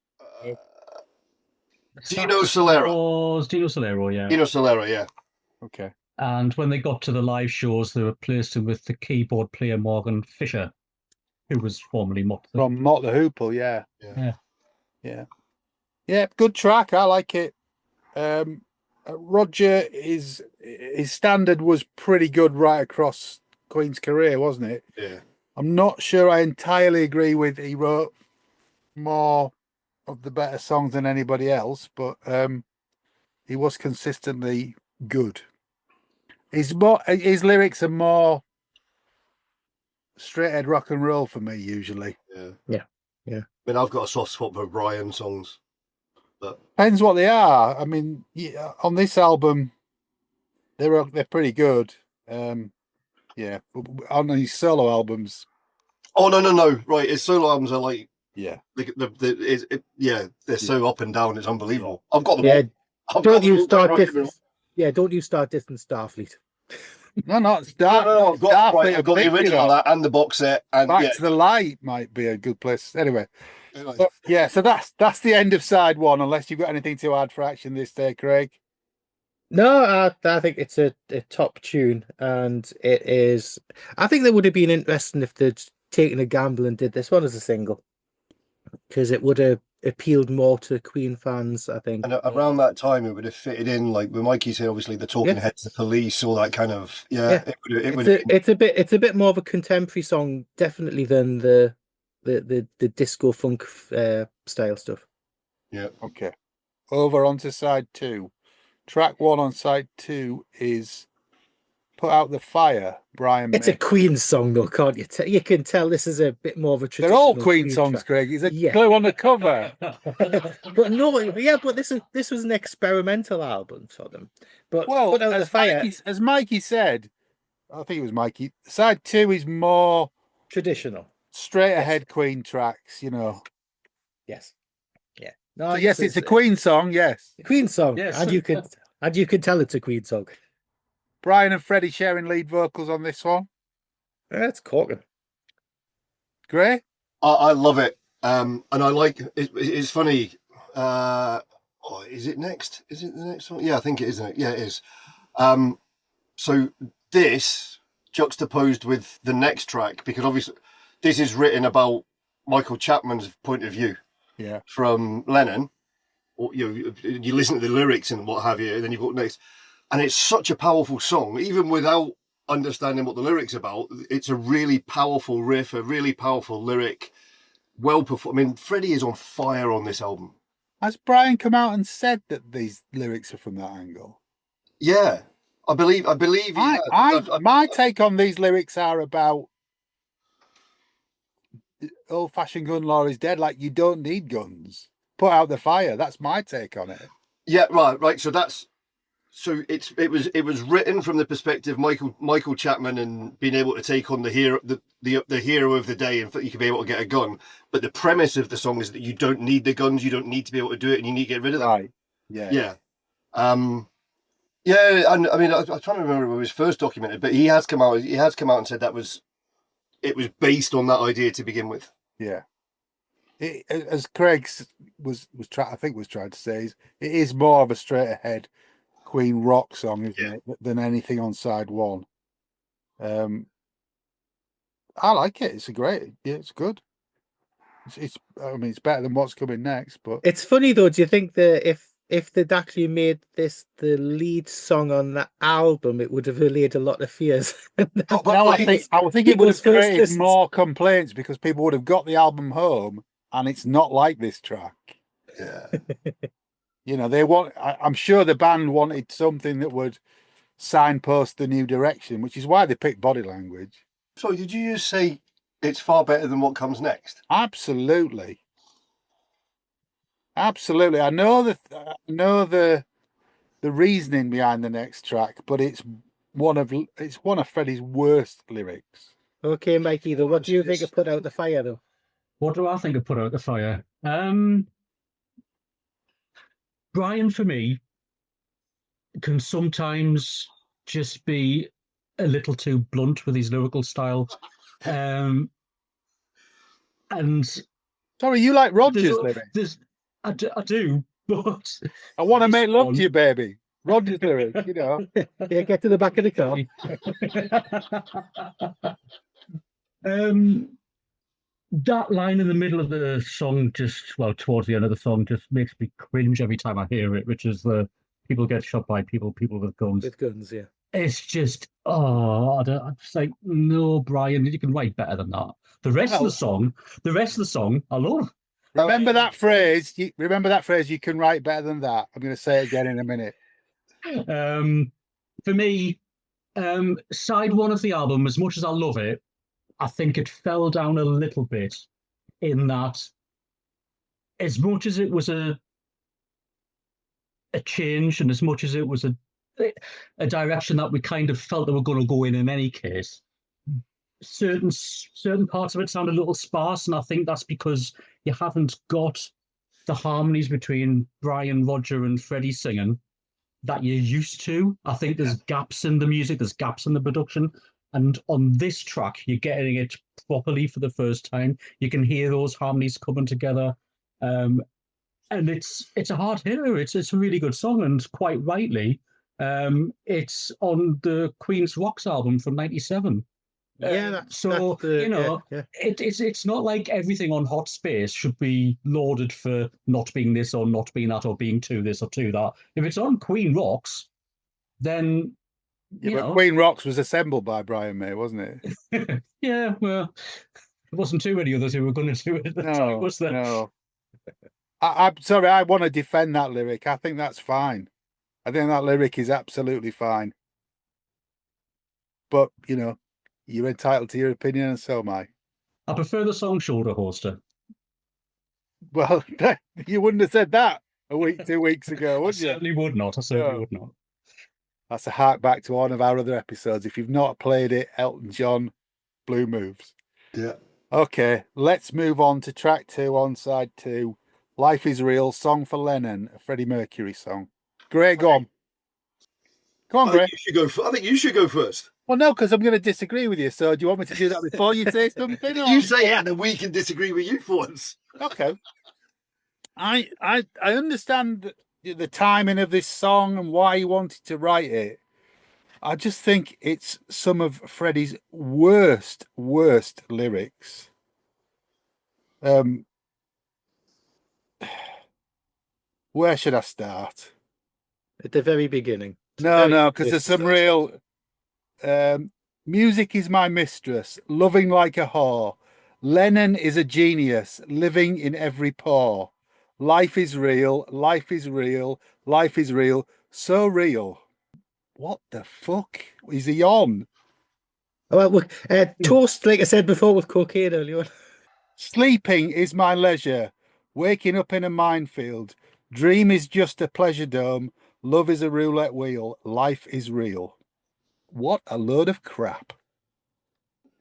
Dino Solera. Was Dino Solera, yeah. Dino Solera, yeah. Okay. And when they got to the live shows, they replaced him with the keyboard player Morgan Fisher, who was formerly Mott. From Mott the Hoople, yeah. Yeah. Yeah, good track. I like it. Roger, his standard was pretty good right across Queen's career, wasn't it? Yeah. I'm not sure I entirely agree with he wrote more of the better songs than anybody else, but he was consistently good. His lyrics are more straight-ahead rock and roll for me usually. Yeah. mean, I've got a soft spot for Brian songs. But Depends what they are. I mean, yeah, on this album, they're pretty good. Yeah, on these solo albums, oh no, right, his solo albums are like yeah. they're so up and down. It's unbelievable. I've got them Yeah, all. don't you start dissing. Yeah, don't you start dissing Starfleet. No, not No, Starfleet. I've got, right, I've got the Starfleet, original and the box set, and Back to the Light might be a good place. Anyway, yeah. but, yeah. So that's the end of side one. Unless you've got anything to add for action this day, Craig. No, I think it's a top tune, and it is. I think that would have been interesting if they'd taken a gamble and did this one as a single, because it would have appealed more to Queen fans, I think. And around that time, it would have fitted in, like when Mikey said, obviously the Talking Heads, the Police, all that kind of It's a bit more of a contemporary song, definitely, than the disco funk style stuff. Yeah. Okay. Over onto side two. Track one on side two is Put Out the Fire, Brian. It's a Queen song, though, can't you? You can tell this is a bit more of a traditional. They're all Queen songs, track. Craig. It's a clue on the cover. But no, yeah, but this was an experimental album for them. But Well, Put Out the Fire, as Mikey said, I think it was Mikey. Side two is more traditional. straight ahead Queen tracks, you know. Yes. Yeah. No, So yes, it's a Queen song. Yes, a Queen song, Yes. and you can tell it's a Queen song. Brian and Freddie sharing lead vocals on this one. That's corking. Grae? I love it, and I like it. It's funny. Is it next? Is it the next one? Yeah, I think it is. Yeah, it is. So this juxtaposed with the next track, because obviously this is written about Michael Chapman's point of view. Yeah. From Lennon, or you listen to the lyrics and what have you, and then you've got next, and it's such a powerful song, even without understanding what the lyrics about. It's a really powerful riff, a really powerful lyric, well performed. I mean, Freddie is on fire on this album. Has Brian come out and said that these lyrics are from that angle? Yeah, I believe. My take on these lyrics are about old-fashioned gun law is dead. Like, you don't need guns. Put out the fire. That's my take on it. Yeah, right. So it was written from the perspective of Michael Chapman and being able to take on the hero of the day, and you can be able to get a gun. But the premise of the song is that you don't need the guns, you don't need to be able to do it, and you need to get rid of them. Right. Yeah. Yeah. Yeah, and I mean, I'm trying to remember when it was first documented, but he has come out and said it was based on that idea to begin with. Yeah. As Craig was trying to say, it is more of a straight ahead Queen rock song, isn't it, than anything on side one. I like it. It's it's good. It's better than what's coming next. But It's funny though. Do you think that if they'd actually made this the lead song on the album, it would have allayed a lot of fears? I think it would have created more complaints, because people would have got the album home and it's not like this track. Yeah. You know, I'm sure the band wanted something that would signpost the new direction, which is why they picked Body Language. So did you just say it's far better than what comes next? Absolutely. I know the reasoning behind the next track, but it's one of Freddie's worst lyrics. Okay, Mikey, though, what do you think of Put Out the Fire, though? What do I think of Put Out the Fire? Brian, for me, can sometimes just be a little too blunt with his lyrical style. And sorry, you like Roger's lyrics? I do, but I want to make love to you, baby. Roger's lyrics, you know. Yeah, get to the back of the car. That line in the middle of the song, towards the end of the song, just makes me cringe every time I hear it, which is the people get shot by people with guns. With guns, yeah. It's just, I'm just like, no, Brian, you can write better than that. The rest of the song, I love. Remember that phrase? You can write better than that. I'm going to say it again in a minute. For me, side one of the album, as much as I love it, I think it fell down a little bit in that as much as it was a change, and as much as it was a direction that we kind of felt they were going to go in any case, certain parts of it sound a little sparse, and I think that's because you haven't got the harmonies between Brian, Roger, and Freddie singing that you're used to. I think there's gaps in the music, there's gaps in the production, and on this track, you're getting it properly for the first time. You can hear those harmonies coming together, and it's a hard hitter. It's a really good song, and quite rightly, it's on the Queen's Rocks album from '97. It's not like everything on Hot Space should be lauded for not being this or not being that or being too this or too that. If it's on Queen Rocks, then Queen Rocks was assembled by Brian May, wasn't it? Yeah, well, there wasn't too many others who were going to do it at the time, was there? No. I'm sorry, I want to defend that lyric. I think that's fine. I think that lyric is absolutely fine. But, you're entitled to your opinion, and so am I. I prefer the song Shoulder Holster. Well, you wouldn't have said that 2 weeks ago, would you? I certainly would not. That's a hark back to one of our other episodes. If you've not played it, Elton John, Blue Moves. Yeah. Okay, let's move on to track 2 on side 2. Life is Real, Song for Lennon, a Freddie Mercury song. Grae, go on. Come on, Grae. I think you should go first. Well, no, because I'm going to disagree with you. So do you want me to do that before you say something? You say it, and then we can disagree with you for once. Okay. I understand the timing of this song and why he wanted to write it. I just think it's some of Freddie's worst lyrics. Where should I start? At the very beginning. No, because there's some real... music is my mistress, loving like a whore. Lennon is a genius, living in every pore. Life is real, life is real, life is real, so real. What the fuck is he on? Well, toast, like I said before, with cocaine earlier on. Sleeping is my leisure, waking up in a minefield. Dream is just a pleasure dome. Love is a roulette wheel. Life is real. What a load of crap.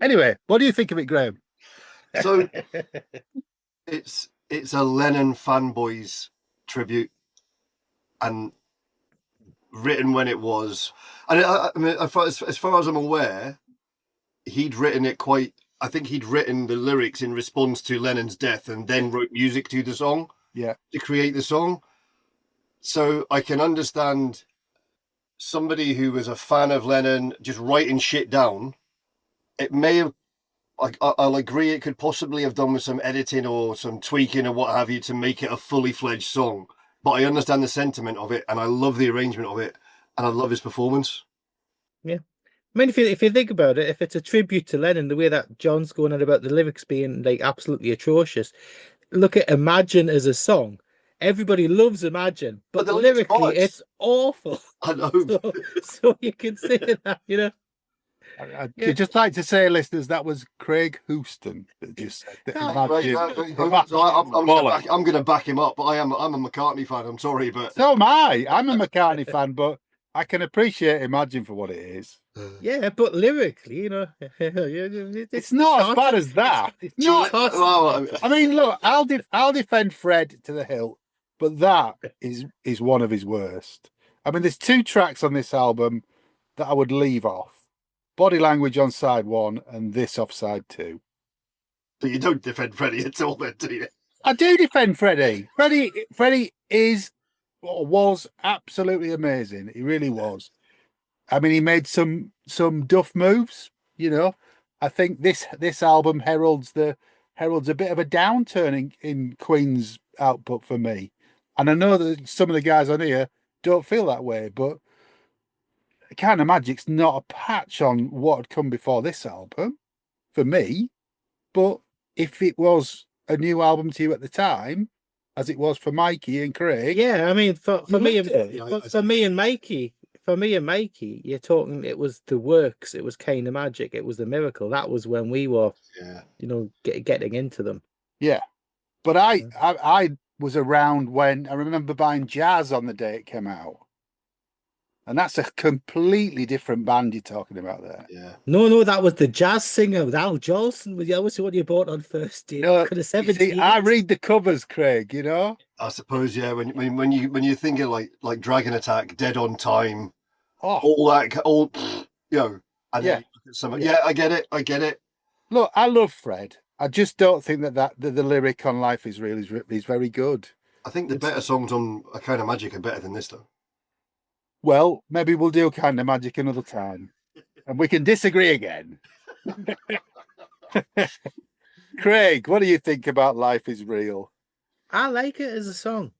Anyway, what do you think of it, Graham? So it's a Lennon fanboys tribute, and written when it was. And I mean, as far as I'm aware, he'd written it I think he'd written the lyrics in response to Lennon's death, and then wrote music to the song. Yeah, to create the song. So I can understand somebody who was a fan of Lennon just writing shit down. It may have, I'll agree, it could possibly have done with some editing or some tweaking or what have you to make it a fully fledged song. But I understand the sentiment of it, and I love the arrangement of it, and I love his performance. Yeah. I mean, if you think about it, if it's a tribute to Lennon, the way that John's going on about the lyrics being like absolutely atrocious, look at Imagine as a song. Everybody loves Imagine, but lyrically, it's awful. I know. So you can say that, I'd just like to say, listeners, that was Craig Houston that just said that. I'm going to back him up, but I'm a McCartney fan. I'm sorry, but so am I. I'm a McCartney fan, but I can appreciate Imagine for what it is. Yeah, but lyrically, it's not as bad as that. It's not. I mean, look, I'll defend Fred to the hilt, but that is one of his worst. I mean, there's 2 tracks on this album that I would leave off. Body Language on side 1 and this off side 2. But you don't defend Freddie at all, then, do you? I do defend Freddie. Freddie is or was absolutely amazing. He really was. I mean, he made some duff moves. I think this album heralds a bit of a downturn in Queen's output for me. And I know that some of the guys on here don't feel that way, but Kind of Magic's not a patch on what had come before this album for me. But if it was a new album to you at the time, as it was for Mikey and Craig, yeah, I mean, for me and Mikey, you're talking. It was the works. It was Kind of Magic. It was the Miracle. That was when we were, getting into them. Yeah, but I was around when I remember buying Jazz on the day it came out. And that's a completely different band you're talking about there. Yeah. No, that was the jazz singer with Al Jolson. Was the obviously what you bought on first day. No, Could have you 17. see, I read the covers, Craig, you know? I suppose, yeah, when you're thinking like Dragon Attack, Dead on Time, Oh, all that, you know, and Yeah. then you look at some, yeah, I get it. look, I love Fred. I just don't think that the lyric on Life is Real is very good. I think the better songs on A Kind of Magic are better than this, though. Well, maybe we'll do Kind of Magic another time. And we can disagree again. Craig, what do you think about Life is Real? I like it as a song.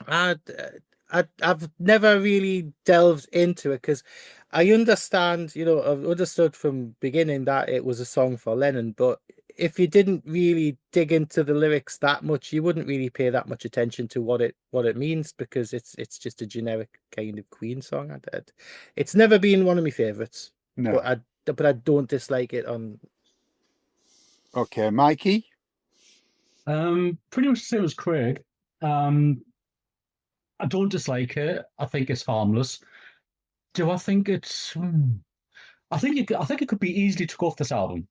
I've never really delved into it because I understand, I've understood from beginning that it was a song for Lennon, but if you didn't really dig into the lyrics that much, you wouldn't really pay that much attention to what it means because it's just a generic kind of Queen song. It's never been one of my favorites, No. but I don't dislike it on. Okay, Mikey? Pretty much the same as Craig. I don't dislike it. I think it's harmless. Do I think it's? I think it could be easily took off this album,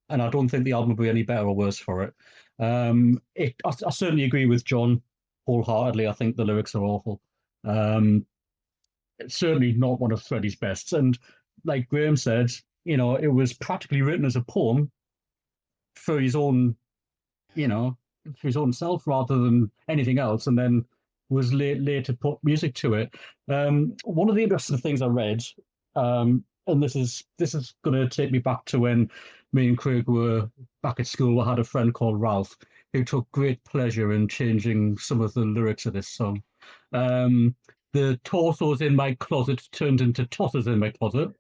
and I don't think the album will be any better or worse for it. I certainly agree with John wholeheartedly. I think the lyrics are awful. It's certainly not one of Freddie's best, and like Graham said, it was practically written as a poem for his own, for his own self rather than anything else, and then was later put music to it. One of the interesting things I read, and this is going to take me back to when me and Craig were back at school. I had a friend called Ralph who took great pleasure in changing some of the lyrics of this song. The torsos in my closet turned into tossers in my closet.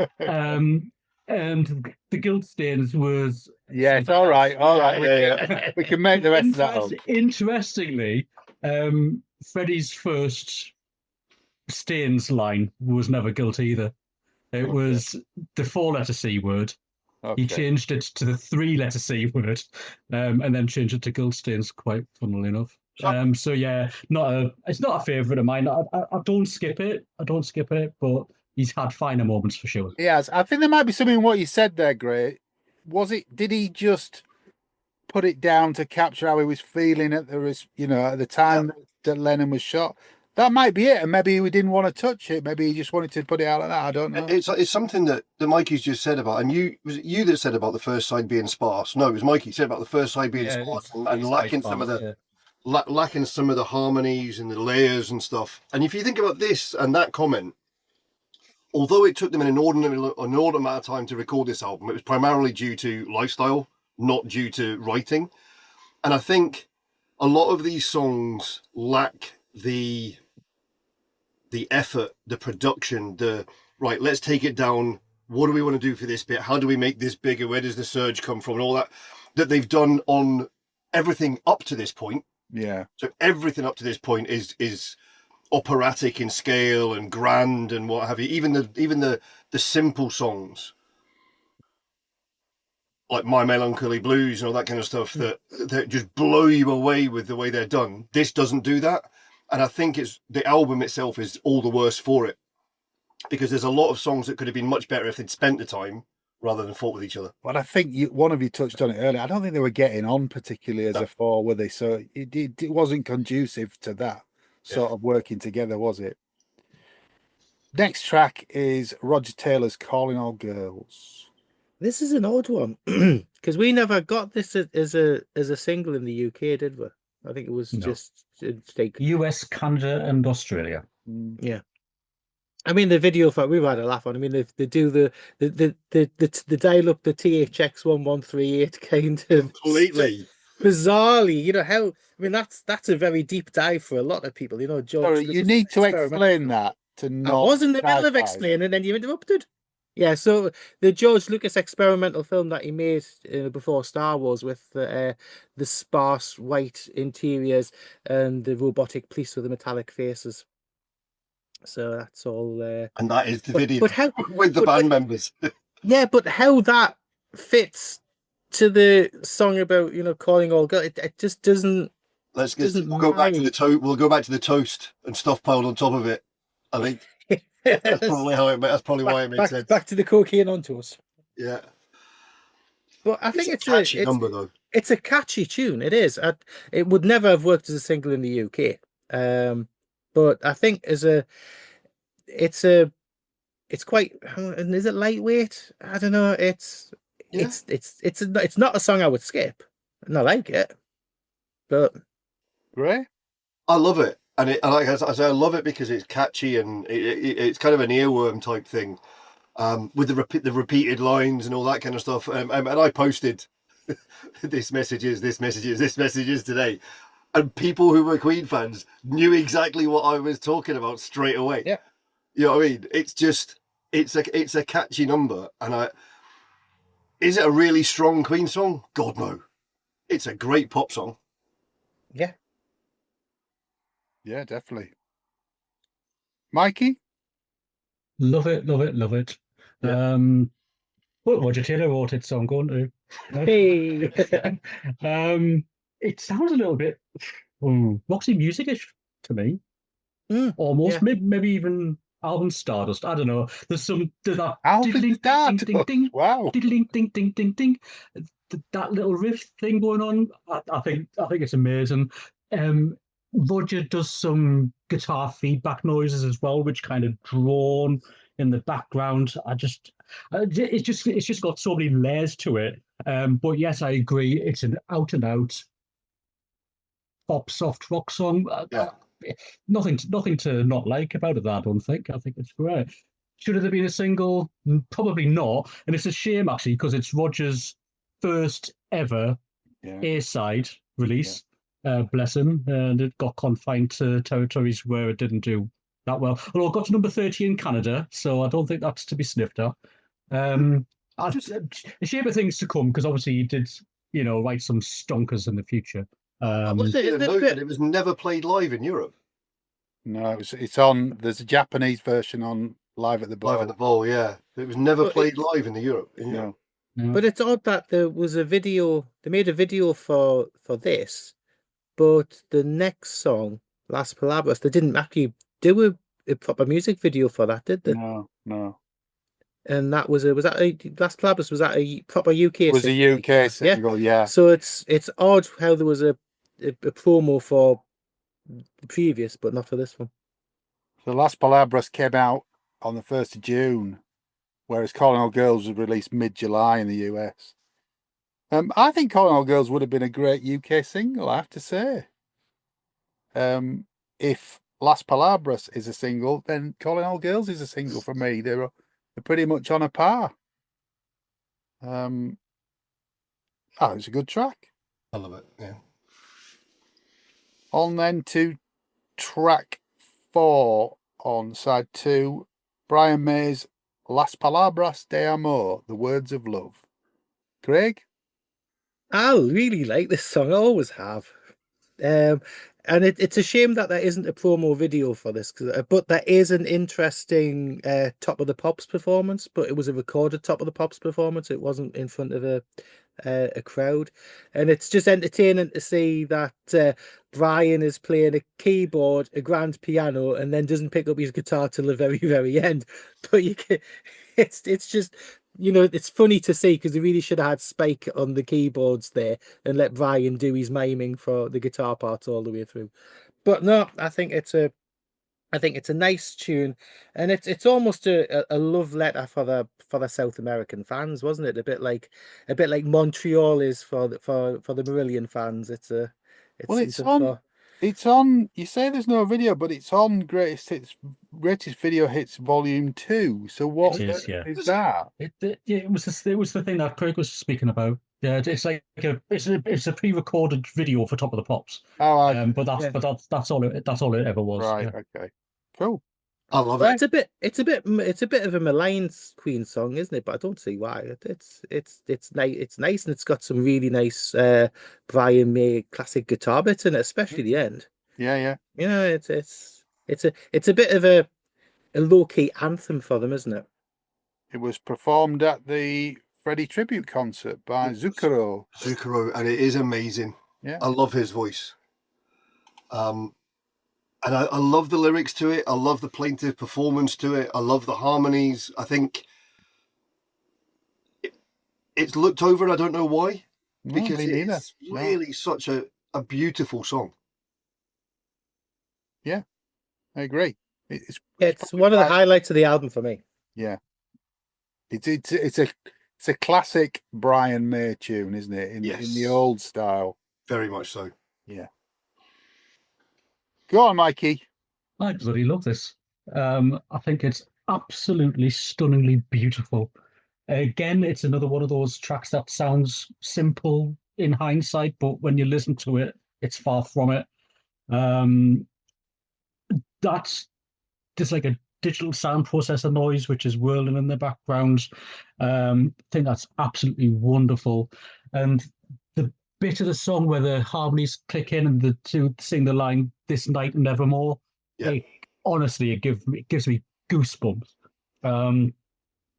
And the guilt stains was... Yes, all right. We can make the rest of that up. Interestingly, Freddie's first stains line was never guilt either. It was the 4-letter C word. Okay. He changed it to the 3-letter C word, and then changed it to guilt stains, quite funnily enough. So yeah, it's not a favourite of mine. I don't skip it. But he's had finer moments for sure. Yes, I think there might be something in what you said there, Grae. Did he just put it down to capture how he was feeling at the time that Lennon was shot? That might be it, and maybe we didn't want to touch it. Maybe he just wanted to put it out like that. I don't know. It's something that Mikey's just said about, and was it you that said about the first side being sparse? No, it was Mikey said about the first side being sparse and lacking some of the lacking some of the harmonies and the layers and stuff. And if you think about this and that comment, although it took them an inordinate amount of time to record this album, it was primarily due to lifestyle, not due to writing. And I think a lot of these songs lack the effort, the production, right, let's take it down. What do we want to do for this bit? How do we make this bigger? Where does the surge come from? And all that they've done on everything up to this point. Yeah. So everything up to this point is operatic in scale and grand and what have you. Even the simple songs like My Melancholy Blues and all that kind of stuff that just blow you away with the way they're done. This doesn't do that. And I think the album itself is all the worse for it, because there's a lot of songs that could have been much better if they'd spent the time rather than fought with each other. But I think one of you touched on it earlier. I don't think they were getting on particularly as a four, were they? So it wasn't conducive to that sort of working together, was it? Next track is Roger Taylor's Calling All Girls. This is an odd one because we never got this as a single in the UK, did we? I think it was just like US, Canada, and Australia. Yeah, I mean the video for we've had a laugh on. I mean they do the dial up the THX 1138 kind of Completely bizarrely. How I mean that's a very deep dive for a lot of people. George. Sorry, you need to explain that to not. I was in the middle of explaining, and then you interrupted. Yeah, so the George Lucas experimental film that he made before Star Wars with the sparse white interiors and the robotic police with the metallic faces. So that's all. And that is the video with the band members. Yeah, but how that fits to the song about calling all girls, it just doesn't. Doesn't we'll go back to marry. the We'll go back to the toast and stuff piled on top of it. I think that's probably how it. That's probably why it makes sense. Back to the cocaine onto us. Yeah, But I think it's a catchy number though. it's a catchy tune. It is. It would never have worked as a single in the UK. But I think it's quite. And is it lightweight? I don't know. It's not a song I would skip, and I like it. But Grae? I love it, and like I say, I love it because it's catchy and it's kind of an earworm type thing, with the repeated lines and all that kind of stuff. And I posted this messages today, and people who were Queen fans knew exactly what I was talking about straight away. Yeah, you know what I mean. It's a catchy number, and is it a really strong Queen song? God no, it's a great pop song. yeah. Yeah, definitely. Mikey? Love it, love it, love it. Yeah. Well, Roger Taylor wrote it, so I'm going to. Hey. It sounds a little bit Roxy Music-ish to me. Almost, yeah. maybe even album Stardust. I don't know. There's that Album diddling, Stardust. ding, ding, ding, Wow. diddling, ding, ding, ding, ding. That little riff thing going on. I think it's amazing. Roger does some guitar feedback noises as well, which kind of drone in the background. It's just got so many layers to it. But yes, I agree. It's an out and out pop soft rock song. Nothing to not like about it. I don't think. I think it's great. Should it have been a single? Probably not. And it's a shame actually because it's Roger's first ever A-side release. Bless him, and it got confined to territories where it didn't do that well. Although it got to number 30 in Canada, so I don't think that's to be sniffed at. A shame of things to come because obviously he did, write some stonkers in the future. I was it was never played live in Europe. No, it's on. There's a Japanese version on Live at the Bowl. Live at the Bowl, yeah. It was never played live in Europe. No. But it's odd that there was a video. They made a video for this, but the next song, Las Palabras, they didn't actually do a proper music video for that, did they? No. And that was Las Palabras, was that a proper UK? It was a UK single, yeah. So it's odd how there was a promo for the previous, but not for this one. So Las Palabras came out on the 1st of June, whereas Calling All Girls was released mid-July in the US. I think Calling All Girls would have been a great UK single, I have to say. If Las Palabras is a single, then Calling All Girls is a single for me. They're pretty much on a par. It's a good track. I love it, yeah. On then to track 4 on side 2, Brian May's Las Palabras de Amor, The Words of Love. Craig? I really like this song. I always have. And it's a shame that there isn't a promo video for this, but there is an interesting Top of the Pops performance, but it was a recorded Top of the Pops performance. It wasn't in front of a crowd, and it's just entertaining to see that Brian is playing a keyboard, a grand piano, and then doesn't pick up his guitar till the very, very end. But it's just, it's funny to see because they really should have had Spike on the keyboards there and let Brian do his miming for the guitar parts all the way through. But no, I think it's a nice tune, and it's almost a love letter for the South American fans, wasn't it? A bit like Montreal is for the Marillion fans. It's on. You say there's no video, but it's on Greatest Video Hits Volume 2. So what is that? It was the thing that Craig was speaking about. Yeah, it's like it's a pre-recorded video for Top of the Pops. But that's all it ever was. Right. Yeah. Okay. Cool. I love it. It's a bit of a maligned Queen song, isn't it? But I don't see why. It's nice, and it's got some really nice Brian May classic guitar bits in it, especially the end. Yeah. It's a bit of a low key anthem for them, isn't it? It was performed at the Freddie tribute concert by Zucchero. And it is amazing. Yeah, I love his voice. And I love the lyrics to it. I love the plaintive performance to it. I love the harmonies. I think it's looked over, and I don't know why, because me neither. it's really such a beautiful song. Yeah, I agree. It's one of the highlights of the album for me. Yeah, it's a classic Brian May tune, isn't it? In the old style. Very much so. Yeah. Go on, Mikey. I bloody love this. I think it's absolutely stunningly beautiful. Again, it's another one of those tracks that sounds simple in hindsight, but when you listen to it, it's far from it. That's just like a digital sound processor noise, which is whirling in the background. I think that's absolutely wonderful. And the bit of the song where the harmonies click in and the two sing the line "This Night and Nevermore," honestly, it gives me goosebumps. One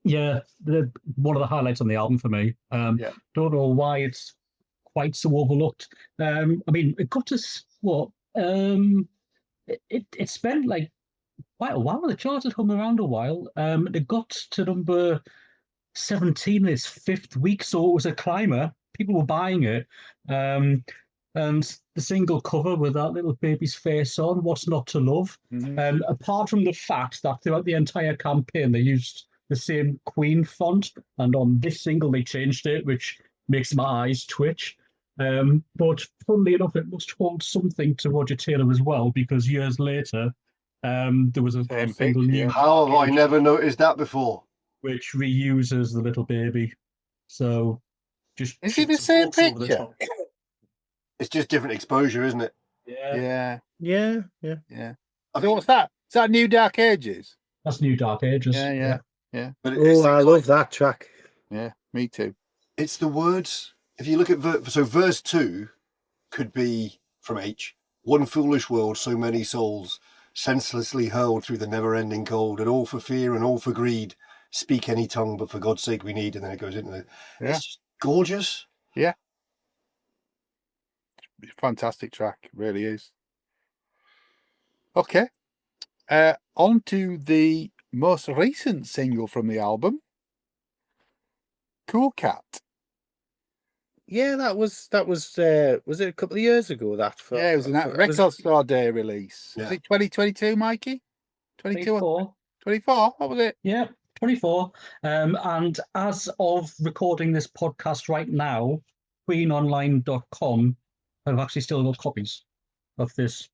of the highlights on the album for me. Don't know why it's quite so overlooked. I mean, it got us what? It spent like quite a while. The charts had hung around a while. It got to number 17 in its 5th week, so it was a climber. People were buying it. And the single cover with that little baby's face on, "What's Not to Love?" Apart from the fact that throughout the entire campaign they used the same Queen font, and on this single they changed it, which makes my eyes twitch. But funnily enough, it must hold something to Roger Taylor as well, because years later there was a single new. How have I never noticed that before? Which reuses the little baby. So just is it the same picture? It's just different exposure, isn't it? Yeah. So what's that? Is that New Dark Ages? That's New Dark Ages. Yeah. But I love that track. Yeah, me too. It's the words. If you look at verse 2 could be from H. "One foolish world, so many souls, senselessly hurled through the never-ending cold, and all for fear and all for greed. Speak any tongue, but for God's sake we need." And then it goes into it's just gorgeous. Yeah. Fantastic track, it really is. Okay. On to the most recent single from the album, Cool Cat. Yeah, that was was it a couple of years ago that? It was an Record Store Day release. Yeah. Was it 2022, Mikey? 22 24. 24? What was it? Yeah, 24. And as of recording this podcast right now, queenonline.com have actually still got copies of this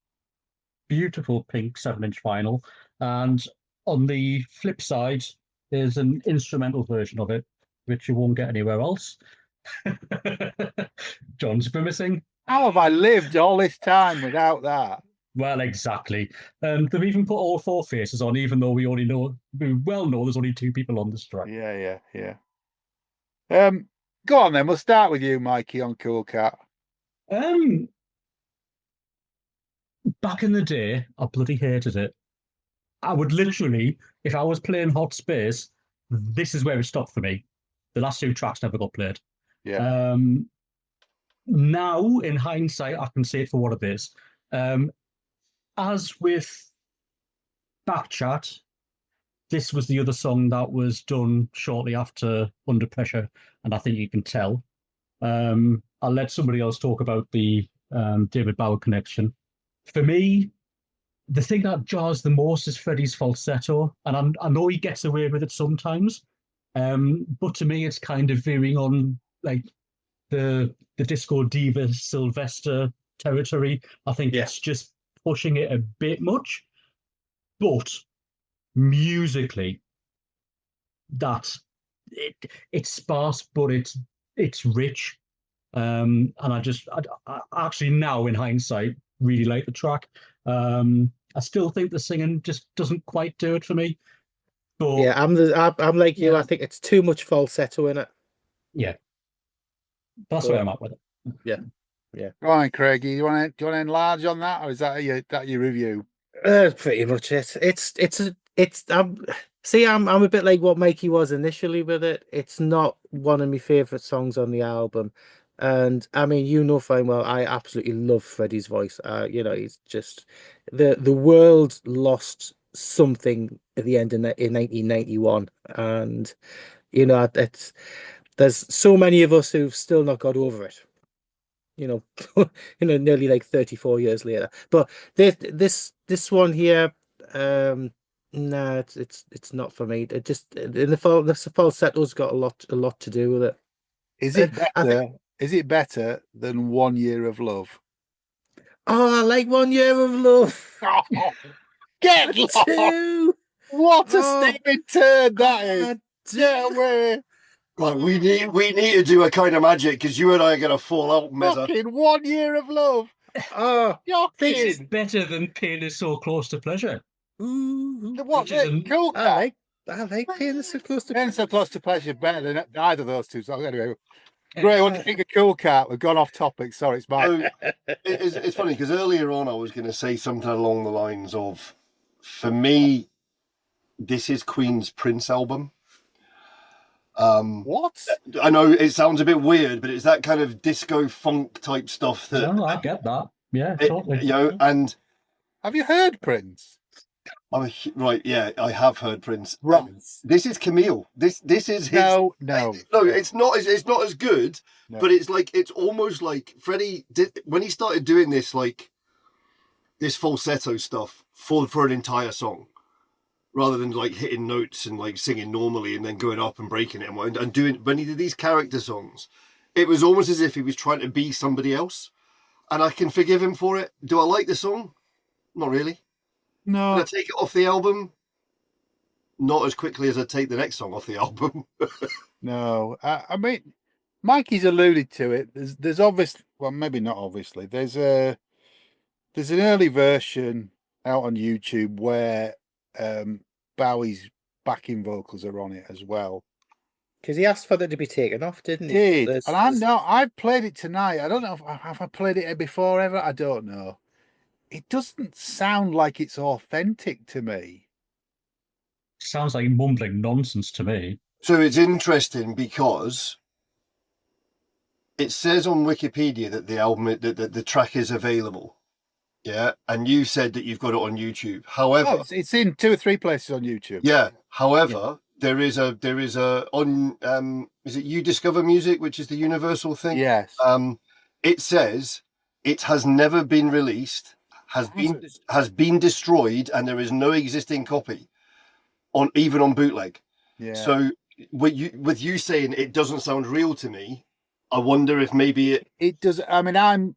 beautiful pink 7-inch vinyl. And on the flip side, there's an instrumental version of it, which you won't get anywhere else. John's grimacing. How have I lived all this time without that? Well, exactly. They've even put all 4 faces on, even though we well know there's only 2 people on this track. Yeah. Go on then. We'll start with you, Mikey, on Cool Cat. Back in the day, I bloody hated it. I would literally, if I was playing Hot Space, this is where it stopped for me. The last 2 tracks never got played. Yeah. Now, in hindsight, I can say it for what it is. As with Backchat, this was the other song that was done shortly after Under Pressure, and I think you can tell. I'll let somebody else talk about the David Bowie connection. For me, the thing that jars the most is Freddie's falsetto, and I know he gets away with it sometimes, but to me, it's kind of veering on like the disco diva Sylvester territory. I think it's just pushing it a bit much, but musically, it's sparse, but it's rich, and I actually now in hindsight really like the track. I still think the singing just doesn't quite do it for me. But, yeah, I'm like you. I think it's too much falsetto in it. Yeah, that's where I'm at with it. Yeah. Go on, Craigie. Do you want to enlarge on that, or is that your review? Pretty much it. I'm a bit like what Mikey was initially with it. It's not one of my favorite songs on the album, And I mean, you know fine well, I absolutely love Freddie's voice. He's just the world lost something at the end in 1991, and it's there's so many of us who've still not got over it. You know, nearly like 34 years later. But this one here, no, it's not for me. It just the falsetto's got a lot to do with it. Is it I better? think, Is it better than 1 Year of Love? I like 1 Year of Love. Get The lost! two. What a Oh, steaming turn that is! God, Get away! Right, we need to do a kind of magic because you and I are going to fall out, Mezza. Fucking 1 Year of Love! Oh, You're This is kidding! better than Pain is So Close to Pleasure. What? Which is an- Cool cat! I like Pain is So Close to Pain So Close to Pleasure better than either of those two songs. Anyway, Grae, what do you think of Cool Cat? We've gone off topic. Sorry, it's my. So, it's funny because earlier on I was going to say something along the lines of, for me, this is Queen's Prince album. What? I know it sounds a bit weird, but it's that kind of disco funk type stuff that No, I get that. Yeah, totally. and Have you heard Prince? right, yeah, I have heard Prince. Right. This is Camille. This is his. No. It's not as good, No. but it's almost like Freddie did when he started doing this this falsetto stuff for an entire song, rather than like hitting notes and like singing normally and then going up and breaking it and doing. When he did these character songs, it was almost as if he was trying to be somebody else, and I can forgive him for it. Do I like the song? Not really. No. Would I take it off the album? Not as quickly as I take the next song off the album. No. I mean, Mikey's alluded to it. There's obviously, well, maybe not obviously. There's an early version out on YouTube where Bowie's backing vocals are on it as well. Because he asked for it to be taken off, didn't he? Did, and I've played it tonight. I don't know if have I played it before ever. I don't know. It doesn't sound like it's authentic to me. Sounds like mumbling nonsense to me. So it's interesting because it says on Wikipedia that the album that the track is available. Yeah, and you said that you've got it on YouTube. However, it's in 2 or 3 places on YouTube. Yeah. However, there is a on is it You Discover Music, which is the universal thing? Yes. It says it has never been released, has been destroyed, and there is no existing copy even on bootleg. Yeah. So with you saying it doesn't sound real to me, I wonder if maybe it does. I mean, I'm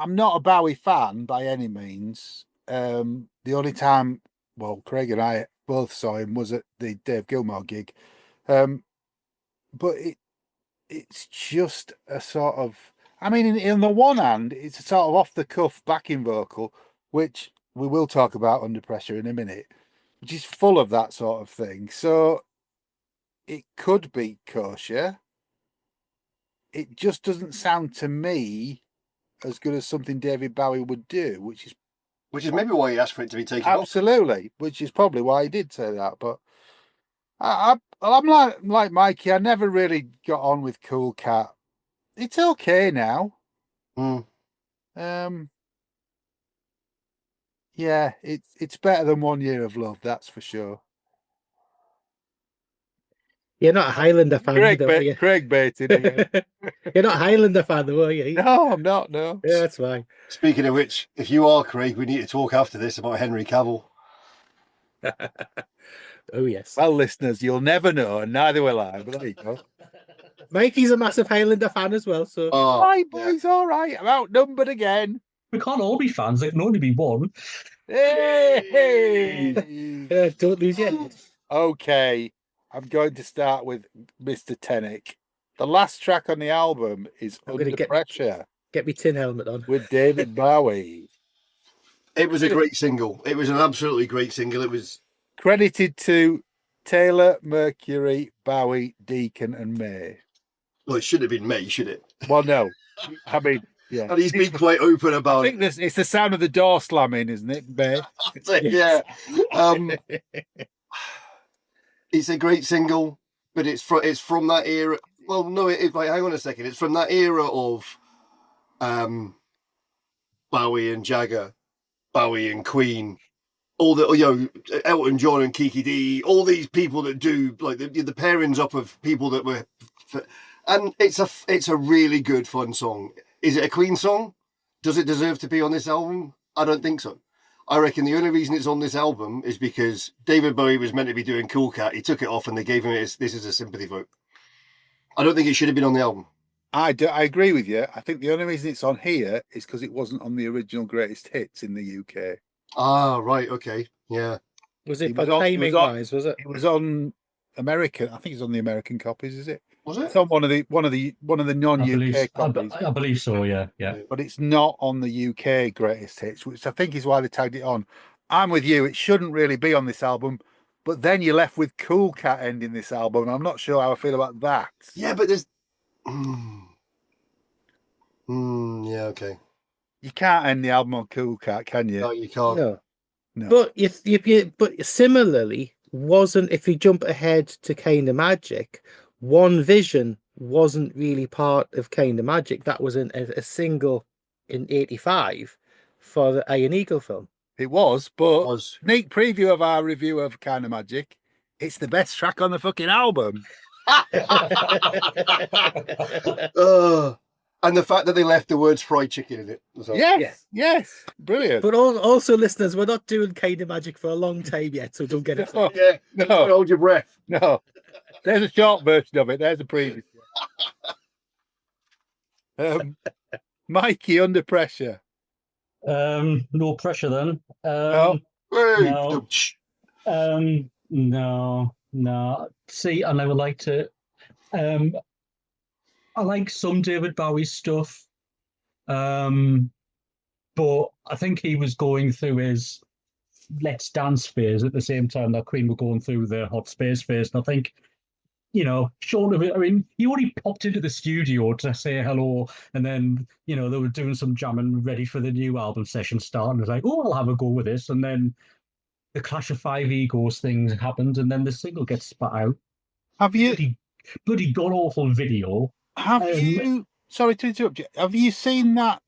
not a Bowie fan by any means. The only time, well, Craig and I both saw him was at the Dave Gilmour gig. But it's just a sort of, I mean, in the one hand, it's a sort of off the cuff backing vocal, which we will talk about Under Pressure in a minute, which is full of that sort of thing. So it could be kosher. It just doesn't sound to me as good as something David Bowie would do, which is maybe why he asked for it to be taken off. Absolutely, which is probably why he did say that. But I'm like Mikey. I never really got on with Cool Cat. It's okay now. Yeah, it's better than 1 Year of Love, that's for sure. You're not a Highlander fan, Craig, are you? Craig baited again. You're not a Highlander fan, though, are you? No, I'm not. No. Yeah, that's fine. Speaking of which, if you are, Craig, we need to talk after this about Henry Cavill. Oh yes. Well, listeners, you'll never know, and neither will I. But there you go. Mikey's a massive Highlander fan as well. So, my boy's all right. I'm outnumbered again. We can't all be fans. There can only be one. Hey! Don't lose your head. Okay, I'm going to start with Mr. Tennick. The last track on the album is Under Pressure. Get me tin helmet on. With David Bowie. It was a great single. It was an absolutely great single. It was credited to Taylor, Mercury, Bowie, Deacon, and May. Well, it should have been May, should it? Well, no. I mean, yeah. And he's been quite open about it. I think it's the sound of the door slamming, isn't it, May? Yeah. It's a great single, but it's from that era. Well, no, it's like, hang on a second. It's from that era of Bowie and Jagger, Bowie and Queen, all the, Elton John and Kiki D, all these people that do like the pairings up of people that were, and it's a really good fun song. Is it a Queen song? Does it deserve to be on this album? I don't think so. I reckon the only reason it's on this album is because David Bowie was meant to be doing Cool Cat. He took it off and they gave him this is a sympathy vote. I don't think it should have been on the album. I agree with you. I think the only reason it's on here is because it wasn't on the original Greatest Hits in the UK. Ah, right, okay, yeah. Was it It for was on- it timing was on- wise? Was it? It was on American. I think it's on the American copies. Is it? Was it? It's on one of the non-UK copies. I believe so. Yeah. But it's not on the UK Greatest Hits, which I think is why they tagged it on. I'm with you. It shouldn't really be on this album. But then you're left with Cool Cat ending this album, and I'm not sure how I feel about that. Yeah, but there's. Yeah, okay. You can't end the album on Cool Cat, can you? No, you can't. No. But but similarly, wasn't, if you jump ahead to Kind of Magic, One Vision wasn't really part of Kind of Magic. That was a single in '85 for the Iron Eagle film. It was, but Was. sneak preview of our review of Kind of Magic. It's the best track on the fucking album. And the fact that they left the words fried chicken in it. So. Yes, brilliant. But also, listeners, we're not doing Kind of Magic for a long time yet, so don't get it. No, Yeah, no, hold your breath. no. There's a short version of it. There's a preview. Mikey, Under Pressure. No pressure then. No. Hey, No. No. See, I never liked it. I like some David Bowie stuff, but I think he was going through his Let's Dance phase at the same time that Queen were going through the Hot Space phase. And I think, short of it, I mean, he only popped into the studio to say hello, and then, they were doing some jamming ready for the new album session start, and it was like, oh, I'll have a go with this. And then the Clash of Five Egos thing happened, and then the single gets spat out. Have you? Bloody god-awful video. Have you? Sorry to interrupt you. Have you seen that?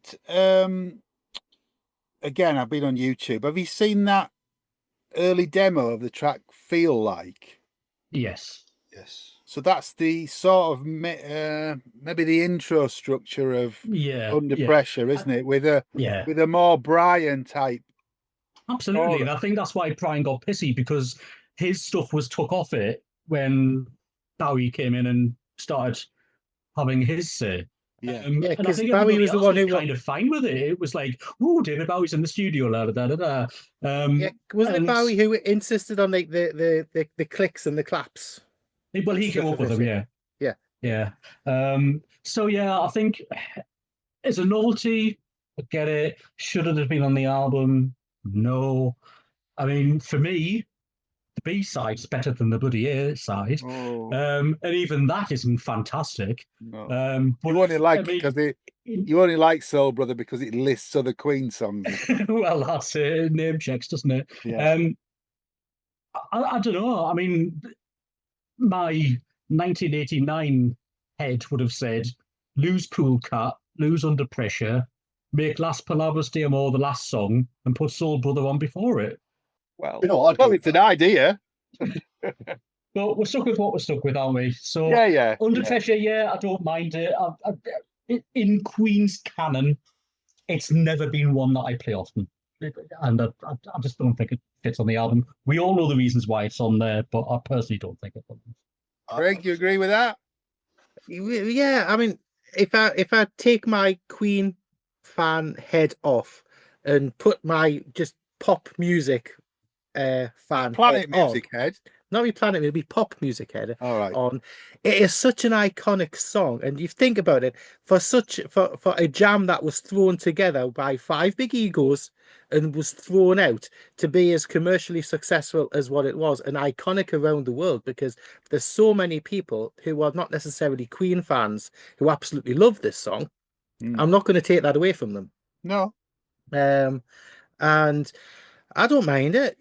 Again, I've been on YouTube. Have you seen that early demo of the track "Feel Like"? Yes. So that's the sort of maybe the intro structure of Under Pressure, isn't it? With a more Brian type. Absolutely, and I think that's why Brian got pissy, because his stuff was took off it when Bowie came in and started having his say. Because Bowie was the one who kind of fine with it. It was like, "Oh, David Bowie's in the studio." Wasn't it Bowie who insisted on like the clicks and the claps? Well, he came up with them, yeah. So yeah, I think as a novelty, I get it. Should it have been on the album? No. I mean, for me, the B-side's better than the bloody A side. And even that isn't fantastic. No. But You only like you only like Soul Brother because it lists other Queen songs. well, that's it. Name checks, doesn't it? Yeah. I don't know. I mean, my 1989 head would have said, lose Cool Cat, lose Under Pressure, make Last Palabras de Amor the last song, and put Soul Brother on before it. Well, I'd go it's an idea. But we're stuck with what we're stuck with, aren't we? So Yeah. Under Pressure, I don't mind it. In Queen's canon, it's never been one that I play often. And I just don't think it fits on the album. We all know the reasons why it's on there, but I personally don't think it does. Greg, you agree with that? Yeah, I mean, if I take my Queen fan head off and put my just pop music fan Planet head Music on, head. not be Planet, it'll be pop music head All right. on. It is such an iconic song, and you think about it, for a jam that was thrown together by five big egos and was thrown out to be as commercially successful as what it was, and iconic around the world, because there's so many people who are not necessarily Queen fans who absolutely love this song. I'm not going to take that away from them. No. And I don't mind it.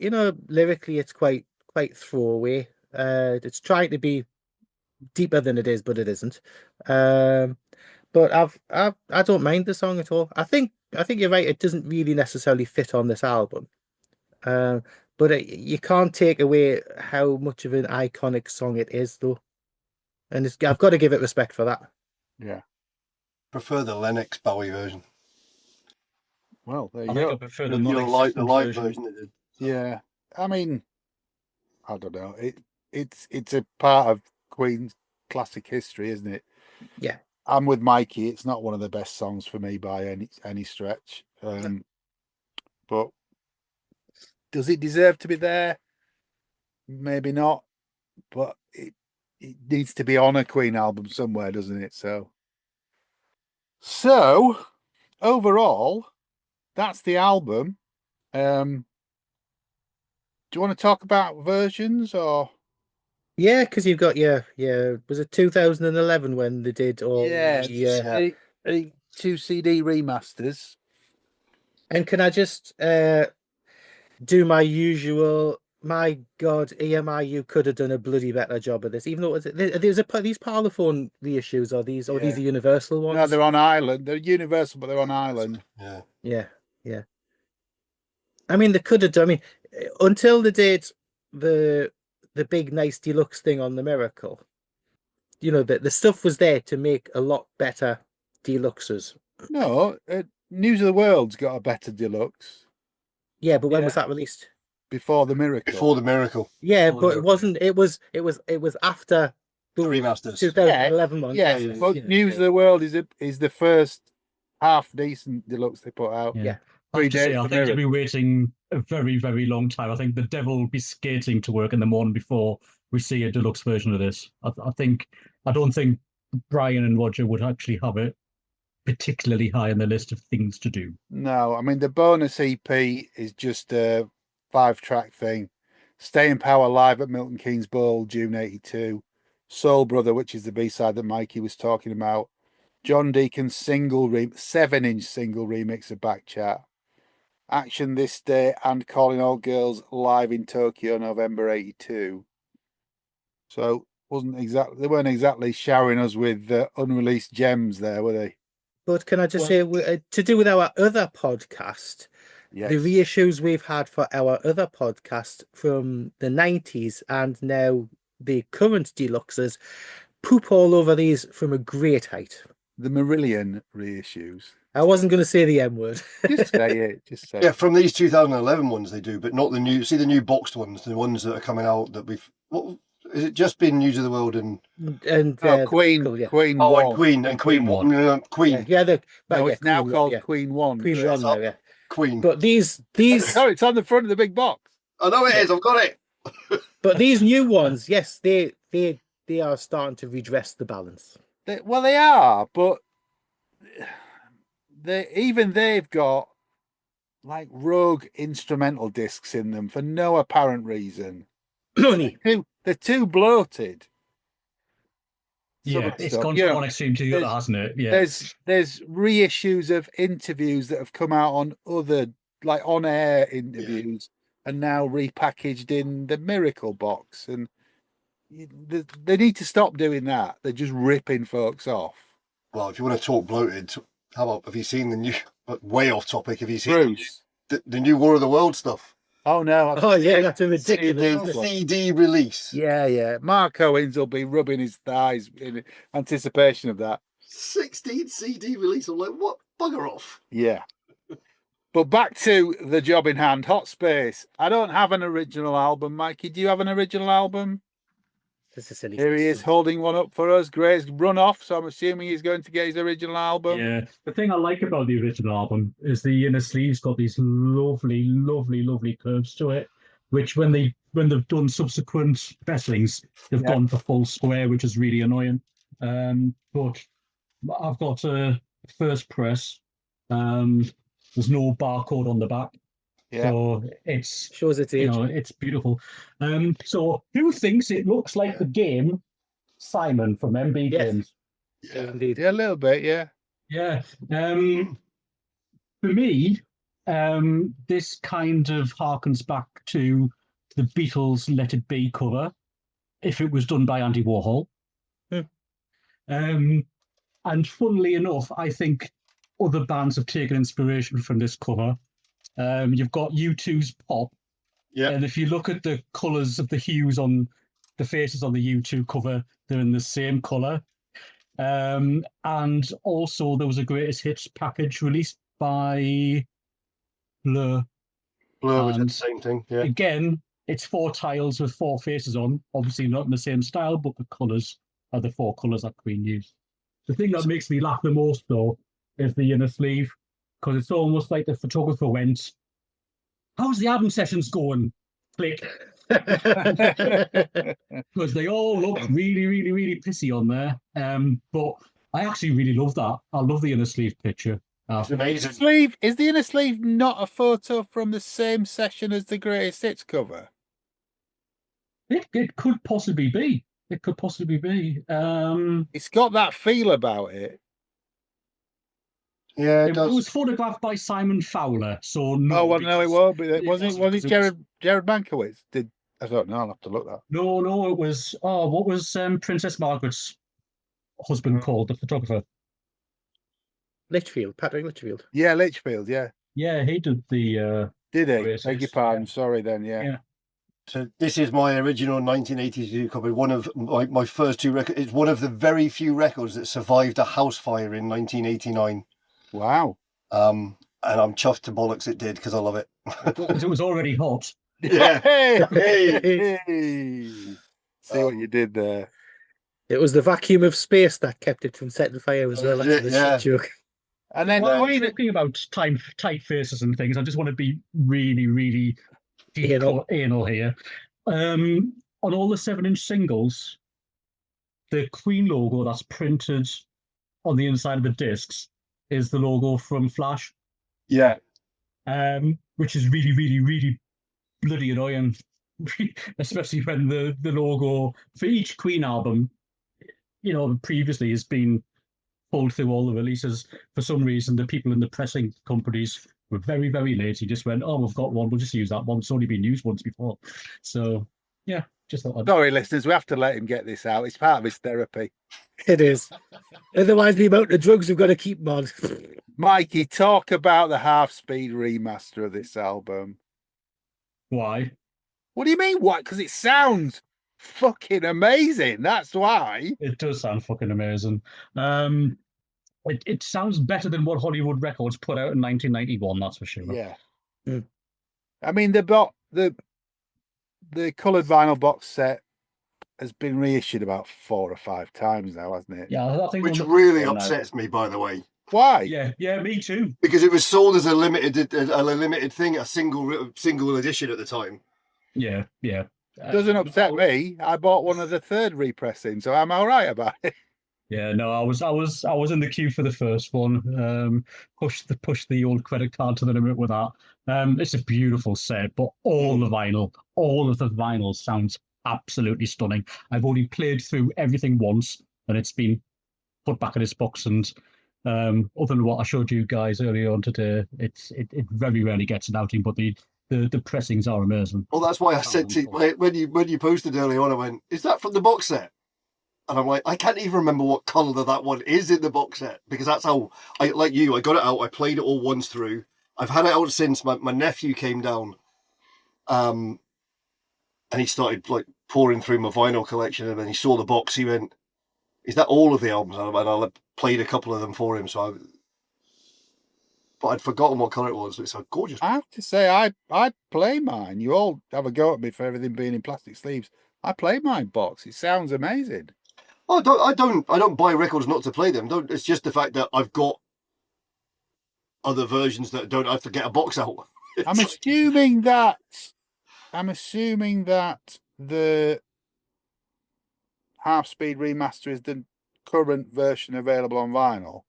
Lyrically, it's quite throwaway. It's trying to be deeper than it is, but it isn't. But I don't mind the song at all. I think you're right. It doesn't really necessarily fit on this album. But you can't take away how much of an iconic song it is, though. And I've got to give it respect for that. Yeah. Prefer the Lennox Bowie version. Well, there you I think I go. prefer the The non-existent light version. version they did. Yeah. I mean, I don't know. It's a part of Queen's classic history, isn't it? Yeah. I'm with Mikey. It's not one of the best songs for me by any stretch. But does it deserve to be there? Maybe not. But it needs to be on a Queen album somewhere, doesn't it? So overall, that's the album. Do you want to talk about versions or? Yeah, because you've got was it 2011 when they did all a 2 CD remasters. And can I just do my usual? My God, EMI, could have done a bloody better job of this. Even though these Parlophone reissues, or these are Universal ones? No, they're on Ireland. They're Universal, but they're on Ireland. Yeah. Yeah. I mean, they could have done. I mean, until they did the big nice deluxe thing on the Miracle, the stuff was there to make a lot better deluxes. No, News of the World's got a better deluxe. Yeah, but when was that released? Before the Miracle. Before the Miracle. Yeah, but it wasn't. It was after the remasters. 2011 one. Yes, but News of the World is the first half decent deluxe they put out. Yeah. I have to say, I think you'll be waiting a very, very long time. I think the devil will be skating to work in the morning before we see a deluxe version of this. I don't think Brian and Roger would actually have it particularly high on the list of things to do. No, I mean, the bonus EP is just a 5-track thing. Stay in Power live at Milton Keynes Bowl, June 82. Soul Brother, which is the B-side that Mikey was talking about. John Deacon's 7-inch single remix of Back Chat. Action This Day and Calling All Girls live in Tokyo, November 82. So they weren't exactly showering us with unreleased gems there, were they? But can I just say, to do with our other podcast, the reissues we've had for our other podcast from the 90s and now the current deluxes poop all over these from a great height. The Marillion reissues. I wasn't going to say the M word. Just say it. Just say it. Yeah, from these 2011 ones they do, but not the new. See the new boxed ones, the ones that are coming out that we've. What is it? Just been News of the World and Queen. Cool, yeah. Queen. Oh, One. and Queen 1. Queen. Yeah, it's now Queen, called Queen 1. Queen 1 now, yeah. Queen. But these. No, it's on the front of the big box. I know it is. I've got it. But these new ones, yes, they are starting to redress the balance. They are, but they've got like rogue instrumental discs in them for no apparent reason. Money. They're too bloated. Yeah, it's gone from one extreme to the other, hasn't it? Yeah. There's reissues of interviews that have come out on other, like on-air interviews, and now repackaged in the Miracle box. And they need to stop doing that. They're just ripping folks off. Well, if you want to talk bloated, how about, have you seen the new, way off topic, have you seen Bruce. The new War of the World stuff? Oh, no. Oh, yeah, that's a ridiculous the CD release. Yeah. Mark Owens will be rubbing his thighs in anticipation of that. 16 CD release. I'm like, what? Bugger off. Yeah. But back to the job in hand, Hot Space. I don't have an original album, Mikey. Do you have an original album? This is silly. Here he is holding one up for us. Grae's run off, so I'm assuming he's going to get his original album. Yeah. The thing I like about the original album is the inner sleeve's got these lovely, lovely, lovely curves to it, which when they've done subsequent pressings, they've gone for full square, which is really annoying. But I've got a first press. There's no barcode on the back. Yeah. So it's shows its age. It's beautiful. So who thinks it looks like the game Simon from MB Games? Yeah, indeed. Yeah, a little bit, yeah. Yeah. For me, this kind of harkens back to the Beatles' Let It Be cover, if it was done by Andy Warhol. And funnily enough, I think other bands have taken inspiration from this cover. You've got U2's Pop, Yeah. and if you look at the colours of the hues on the faces on the U2 cover, they're in the same colour. And also there was a greatest hits package released by Blur. Blur was the And same thing. Yeah. again, it's 4 tiles with 4 faces on. Obviously not in the same style, but the colours are the 4 colours that Queen used. The thing that makes me laugh the most, though, is the inner sleeve, because it's almost like the photographer went, "How's the album sessions going?" Click. Because they all look really, really, really pissy on there. But I actually really love that. I love the inner sleeve picture. It's amazing. Sleeve, is the inner sleeve not a photo from the same session as the Greatest Hits cover? It could possibly be. It could possibly be. It's got that feel about it. Yeah, It was photographed by Simon Fowler, so no. Oh well, no, it won't be. Was it? Was it because Jared Mankiewicz? I don't know. I'll have to look that. No, it was. Oh, what was Princess Margaret's husband called? The photographer. Litchfield, Patrick Litchfield. Yeah, Litchfield. Yeah, Yeah, he did the. did he? Greatest Beg your Hits, pardon. yeah. Sorry, then. Yeah. Yeah. So this is my original 1982 copy. One of my first 2 records. It's one of the very few records that survived a house fire in 1989. Wow. And I'm chuffed to bollocks it did because I love it. It was already hot. Yeah. Hey. See what you did there. It was the vacuum of space that kept it from setting fire as well. That's the Yeah. shit joke. And then Well, I'm talking about tight faces and things. I just want to be really, really deep anal here. On all the 7-inch singles, the Queen logo that's printed on the inside of the discs is the logo from Flash. Yeah. Which is really, really, really bloody annoying, especially when the logo for each Queen album, previously has been pulled through all the releases. For some reason, the people in the pressing companies were very, very lazy. Just went, "Oh, we've got one. We'll just use that one. It's only been used once before." So, yeah, just thought. Sorry, listeners, we have to let him get this out. It's part of his therapy. It is. Otherwise, the amount of drugs we've got to keep him on. Mikey, talk about the half-speed remaster of this album. Why? What do you mean? What? Because it sounds fucking amazing. That's why. It does sound fucking amazing. It sounds better than what Hollywood Records put out in 1991. That's for sure. Yeah. I mean, the coloured vinyl box set has been reissued about 4 or 5 times now, hasn't it? Yeah, I think Which really upsets me, by the way. Why? Yeah, me too. Because it was sold as a limited thing, a single edition at the time. Yeah. Doesn't upset me. I bought one of the 3rd repressing, so I'm all right about it. Yeah, no, I was in the queue for the first one. Push the old credit card to the limit with that. It's a beautiful set, but all of the vinyl sounds absolutely stunning. I've only played through everything once, and it's been put back in its box. And other than what I showed you guys earlier on today, it very rarely gets an outing, but the pressings are amazing. Well, that's why I said to when you posted earlier on, I went, "Is that from the box set?" And I'm like, I can't even remember what colour that one is in the box set, because that's how I got it out. I played it all once through. I've had it out since my nephew came down, and he started like pouring through my vinyl collection, and then he saw the box. He went, "Is that all of the albums?" And I played a couple of them for him. But I'd forgotten what colour it was. It's a gorgeous. I have to say, I play mine. You all have a go at me for everything being in plastic sleeves. I play mine box. It sounds amazing. Oh, I don't buy records not to play them. It's just the fact that I've got other versions that don't have to get a box out. I'm assuming that the half-speed remaster is the current version available on vinyl.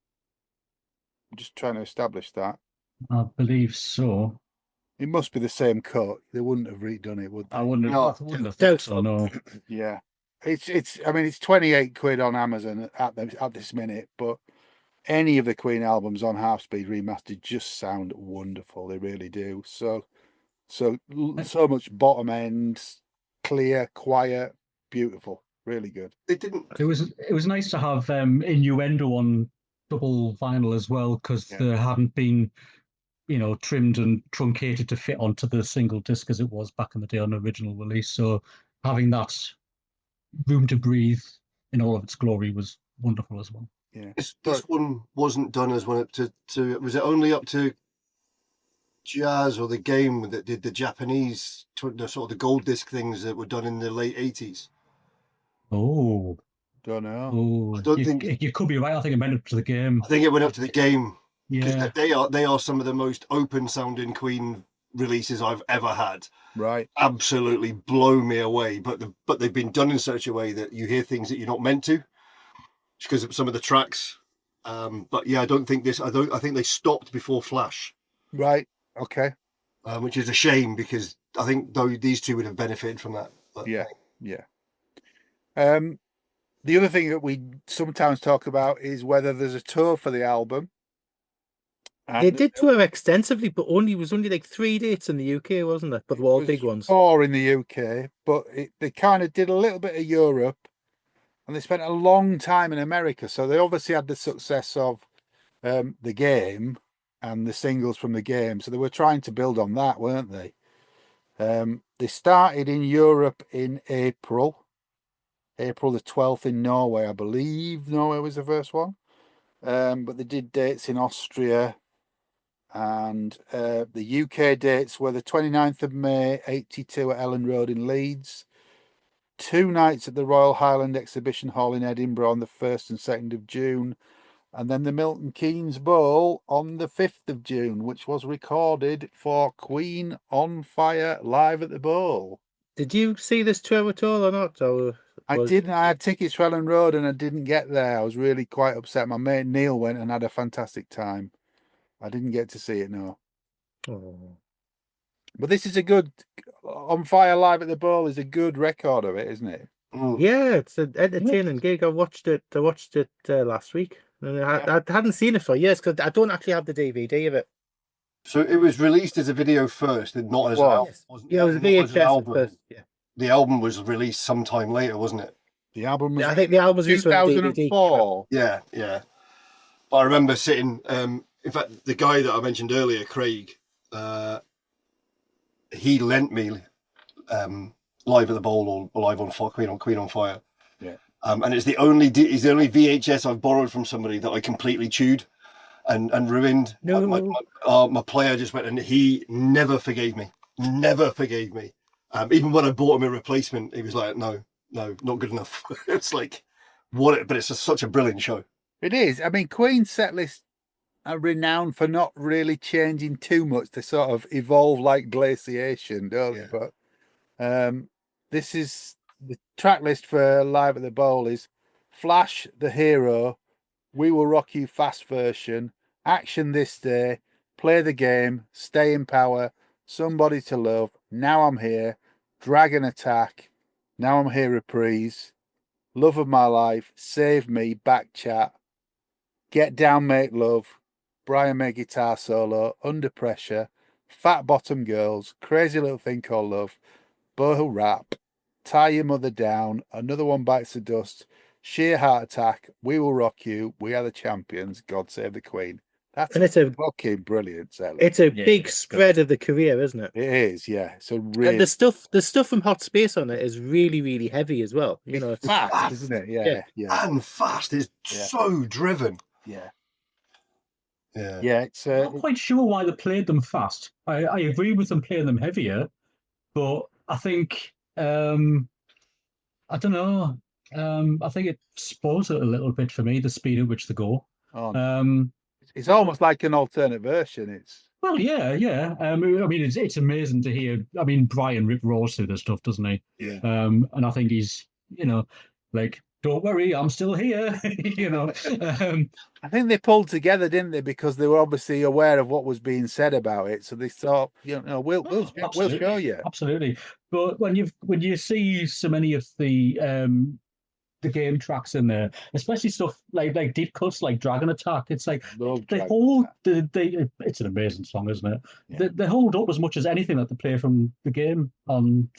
I'm just trying to establish that. I believe so. It must be the same cut. They wouldn't have redone it, would they? I wouldn't have Don't thought so, no. Yeah. It's 28 quid on Amazon at this minute, but any of the Queen albums on half speed remastered just sound wonderful. They really do. So much bottom end, clear, quiet, beautiful. Really good. They didn't. It was nice to have Innuendo on double vinyl as well, because Yeah. there hadn't been, trimmed and truncated to fit onto the single disc as it was back in the day on the original release. So having that room to breathe in all of its glory was wonderful as well. Yeah. This one wasn't done as one up to. Was it only up to Jazz or the Game that did the Japanese the sort of the gold disc things that were done in the late 80s? Oh, Don't know. oh! I don't think You could be right. I think it went up to the Game. I think it went up to the Game because Yeah. they are some of the most open sounding Queen releases I've ever had. Right. Absolutely blow me away. But they've been done in such a way that you hear things that you're not meant to, because of some of the tracks. But yeah, I don't think this. I think they stopped before Flash. Right. Okay. Which is a shame, because I think these two would have benefited from that. But, Yeah. Yeah. The other thing that we sometimes talk about is whether there's a tour for the album. They did tour extensively, but was only like 3 dates in the UK, wasn't it? But they were all big ones. 4 in the UK, but they kind of did a little bit of Europe, and they spent a long time in America. So they obviously had the success of the Game and the singles from the Game. So they were trying to build on that, weren't they? They started in Europe in April the 12th in Norway, I believe. Norway was the first one. But they did dates in Austria. And the UK dates were the 29th of May, 82 at Ellen Road in Leeds. 2 nights at the Royal Highland Exhibition Hall in Edinburgh on the 1st and 2nd of June. And then the Milton Keynes Bowl on the 5th of June, which was recorded for Queen on Fire live at the Bowl. Did you see this tour at all or not? I didn't. I had tickets for Ellen Road and I didn't get there. I was really quite upset. My mate Neil went and had a fantastic time. I didn't get to see it, no. Oh. But this is a good On Fire live at the Bowl is a good record of it, isn't it? Yeah, it's an entertaining gig. I watched it last week. And I hadn't seen it for years because I don't actually have the DVD of it. So it was released as a video first, and not as an album. Yeah, it was a VHS at first. Yeah. The album was released sometime later, wasn't it? The album was I think the album was released on DVD. 2004. Yeah, yeah. But I remember sitting. In fact, the guy that I mentioned earlier, Craig, he lent me Live at the Bowl or Live on Queen on Fire. Yeah. And it's the only VHS I've borrowed from somebody that I completely chewed and ruined. No. My player just went, and he never forgave me. Never forgave me. Even when I bought him a replacement, he was like, no, not good enough. It's like, but it's such a brilliant show. It is. I mean, Queen's set list are renowned for not really changing too much. They sort of evolve like glaciation, don't they? But this is the track list for Live at the Bowl is Flash, The Hero, We Will Rock You Fast Version, Action This Day, Play the Game, Stay in Power, Somebody to Love, Now I'm Here, Dragon Attack, Now I'm Here Reprise, Love of My Life, Save Me, Back Chat, Get Down, Make Love, Brian May Guitar Solo, Under Pressure, Fat Bottom Girls, Crazy Little Thing Called Love, Boho Rap, Tie Your Mother Down, Another One Bites the Dust, Sheer Heart Attack, We Will Rock You, We Are the Champions, God Save the Queen. It's a fucking brilliant set. It's a big spread of the career, isn't it? It is, yeah. So really, and the stuff from Hot Space on it is really, really heavy as well. You know, it's fast, isn't it? Yeah. And fast. It's so driven. Yeah. I'm not quite sure why they played them fast. I agree with them playing them heavier, but I think I don't know. I think it spoils it a little bit for me, the speed at which they go. It's almost like an alternate version. Yeah. I mean, it's amazing to hear. I mean, Brian Rip roars through this stuff, doesn't he? Yeah. And I think he's, like, don't worry, I'm still here. I think they pulled together, didn't they? Because they were obviously aware of what was being said about it, so they thought, we'll show you. Absolutely. But when you see so many of the Game tracks in there, especially stuff like deep cuts like Dragon Attack, it's like it's an amazing song, isn't it? Yeah. They hold up as much as anything that they play from the Game from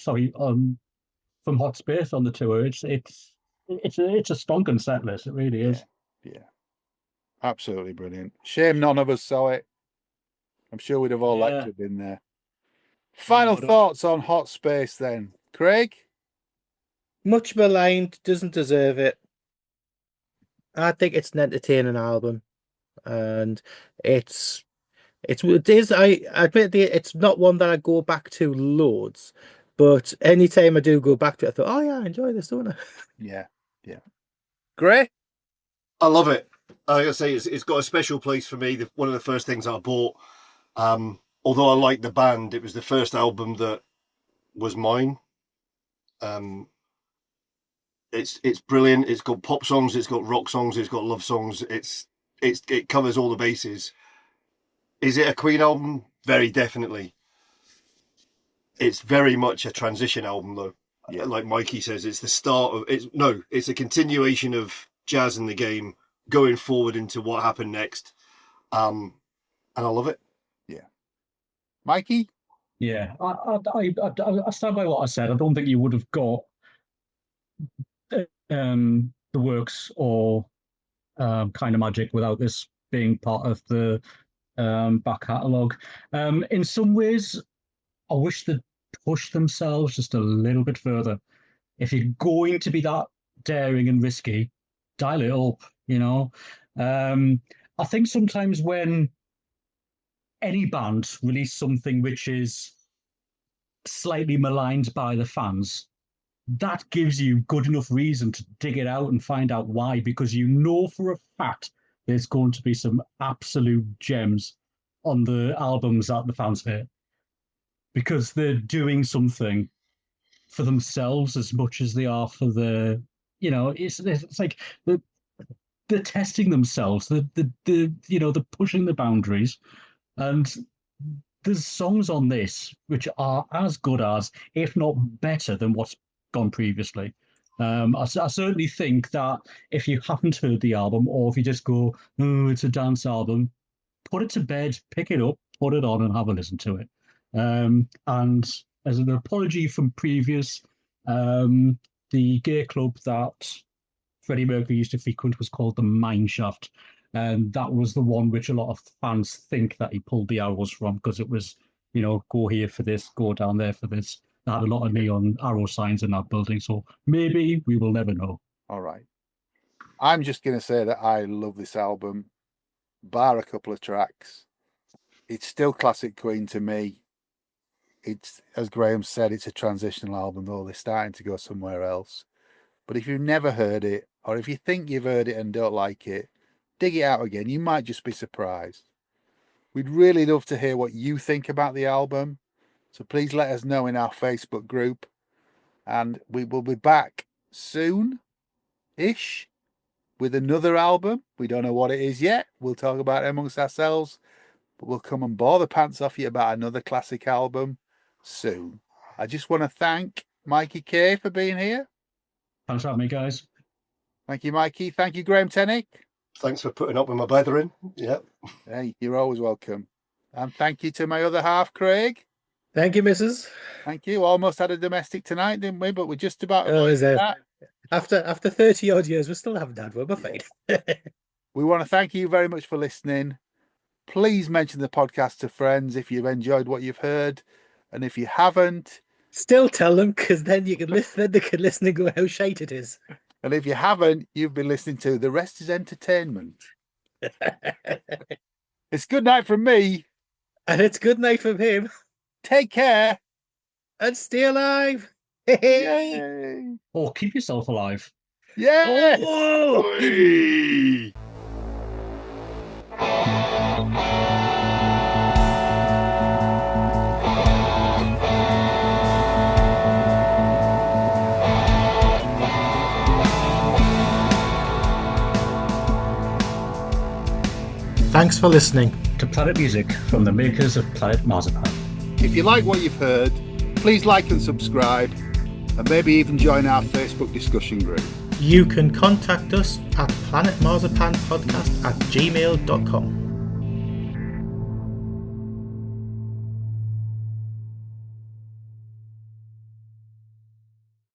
Hot Space on the tour. It's it's a stonking set list. It really is. Yeah. Absolutely brilliant. Shame none of us saw it. I'm sure we'd have all liked to have been there. Final thoughts on Hot Space then. Craig? Much maligned, doesn't deserve it. I think it's an entertaining album, and it is. I admit it's not one that I go back to loads, but anytime I do go back to it, I thought, oh yeah, I enjoy this, don't I? Yeah. Grae? I love it. Like I say, it's got a special place for me. One of the first things I bought. Although I like the band, it was the first album that was mine. It's brilliant. It's got pop songs, it's got rock songs, it's got love songs. It covers all the bases. Is it a Queen album? Very definitely. It's very much a transition album, though. Yeah. Like Mikey says, it's the start of it's a continuation of Jazz in the Game going forward into what happened next. And I love it. Yeah. Mikey? Yeah, I stand by what I said. I don't think you would have got the works or Kind of Magic without this being part of the back catalogue. In some ways, I wish they'd push themselves just a little bit further. If you're going to be that daring and risky, dial it up, you know. I think sometimes when any band release something which is slightly maligned by the fans, that gives you good enough reason to dig it out and find out why, because you know for a fact there's going to be some absolute gems on the albums that the fans hate, because they're doing something for themselves as much as they are for the, you know, it's like they're testing themselves, they're pushing the boundaries. And there's songs on this which are as good as, if not better than what's gone previously. I certainly think that if you haven't heard the album, or if you just go, oh, it's a dance album, put it to bed, pick it up, put it on and have a listen to it. And as an apology from previous, the gay club that Freddie Mercury used to frequent was called the Mine Shaft. And that was the one which a lot of fans think that he pulled the arrows from, because it was, you know, go here for this, go down there for this. They had a lot of neon arrow signs in that building, so maybe we will never know. All right. I'm just going to say that I love this album, bar a couple of tracks. It's still classic Queen to me. It's, as Graham said, it's a transitional album, though they're starting to go somewhere else. But if you've never heard it, or if you think you've heard it and don't like it, dig it out again. You might just be surprised. We'd really love to hear what you think about the album. So please let us know in our Facebook group. And we will be back soon-ish with another album. We don't know what it is yet. We'll talk about it amongst ourselves. But we'll come and bore the pants off you about another classic album soon. I just want to thank Mikey Kay for being here. Thanks for having me, guys. Thank you, Mikey. Thank you, Grae Tennick. Thanks for putting up with my brethren. Yeah. Hey, you're always welcome. And thank you to my other half, Craig. Thank you, Mrs. Thank you. Almost had a domestic tonight, didn't we? But we're just about. Oh, is it? After 30 odd years, we still haven't had one. We're fine. We want to thank you very much for listening. Please mention the podcast to friends if you've enjoyed what you've heard, and if you haven't, still tell them, because then you can listen. Then they can listen and go, "How shite it is." And if you haven't, you've been listening to The Rest is Entertainment. It's good night from me. And it's good night from him. Take care. And stay alive. Yay. Or keep yourself alive. Yeah. Oh. Hey. Thanks for listening to Planet Music from the makers of Planet Marzipan. If you like what you've heard, please like and subscribe, and maybe even join our Facebook discussion group. You can contact us at planetmarzipanpodcast@gmail.com.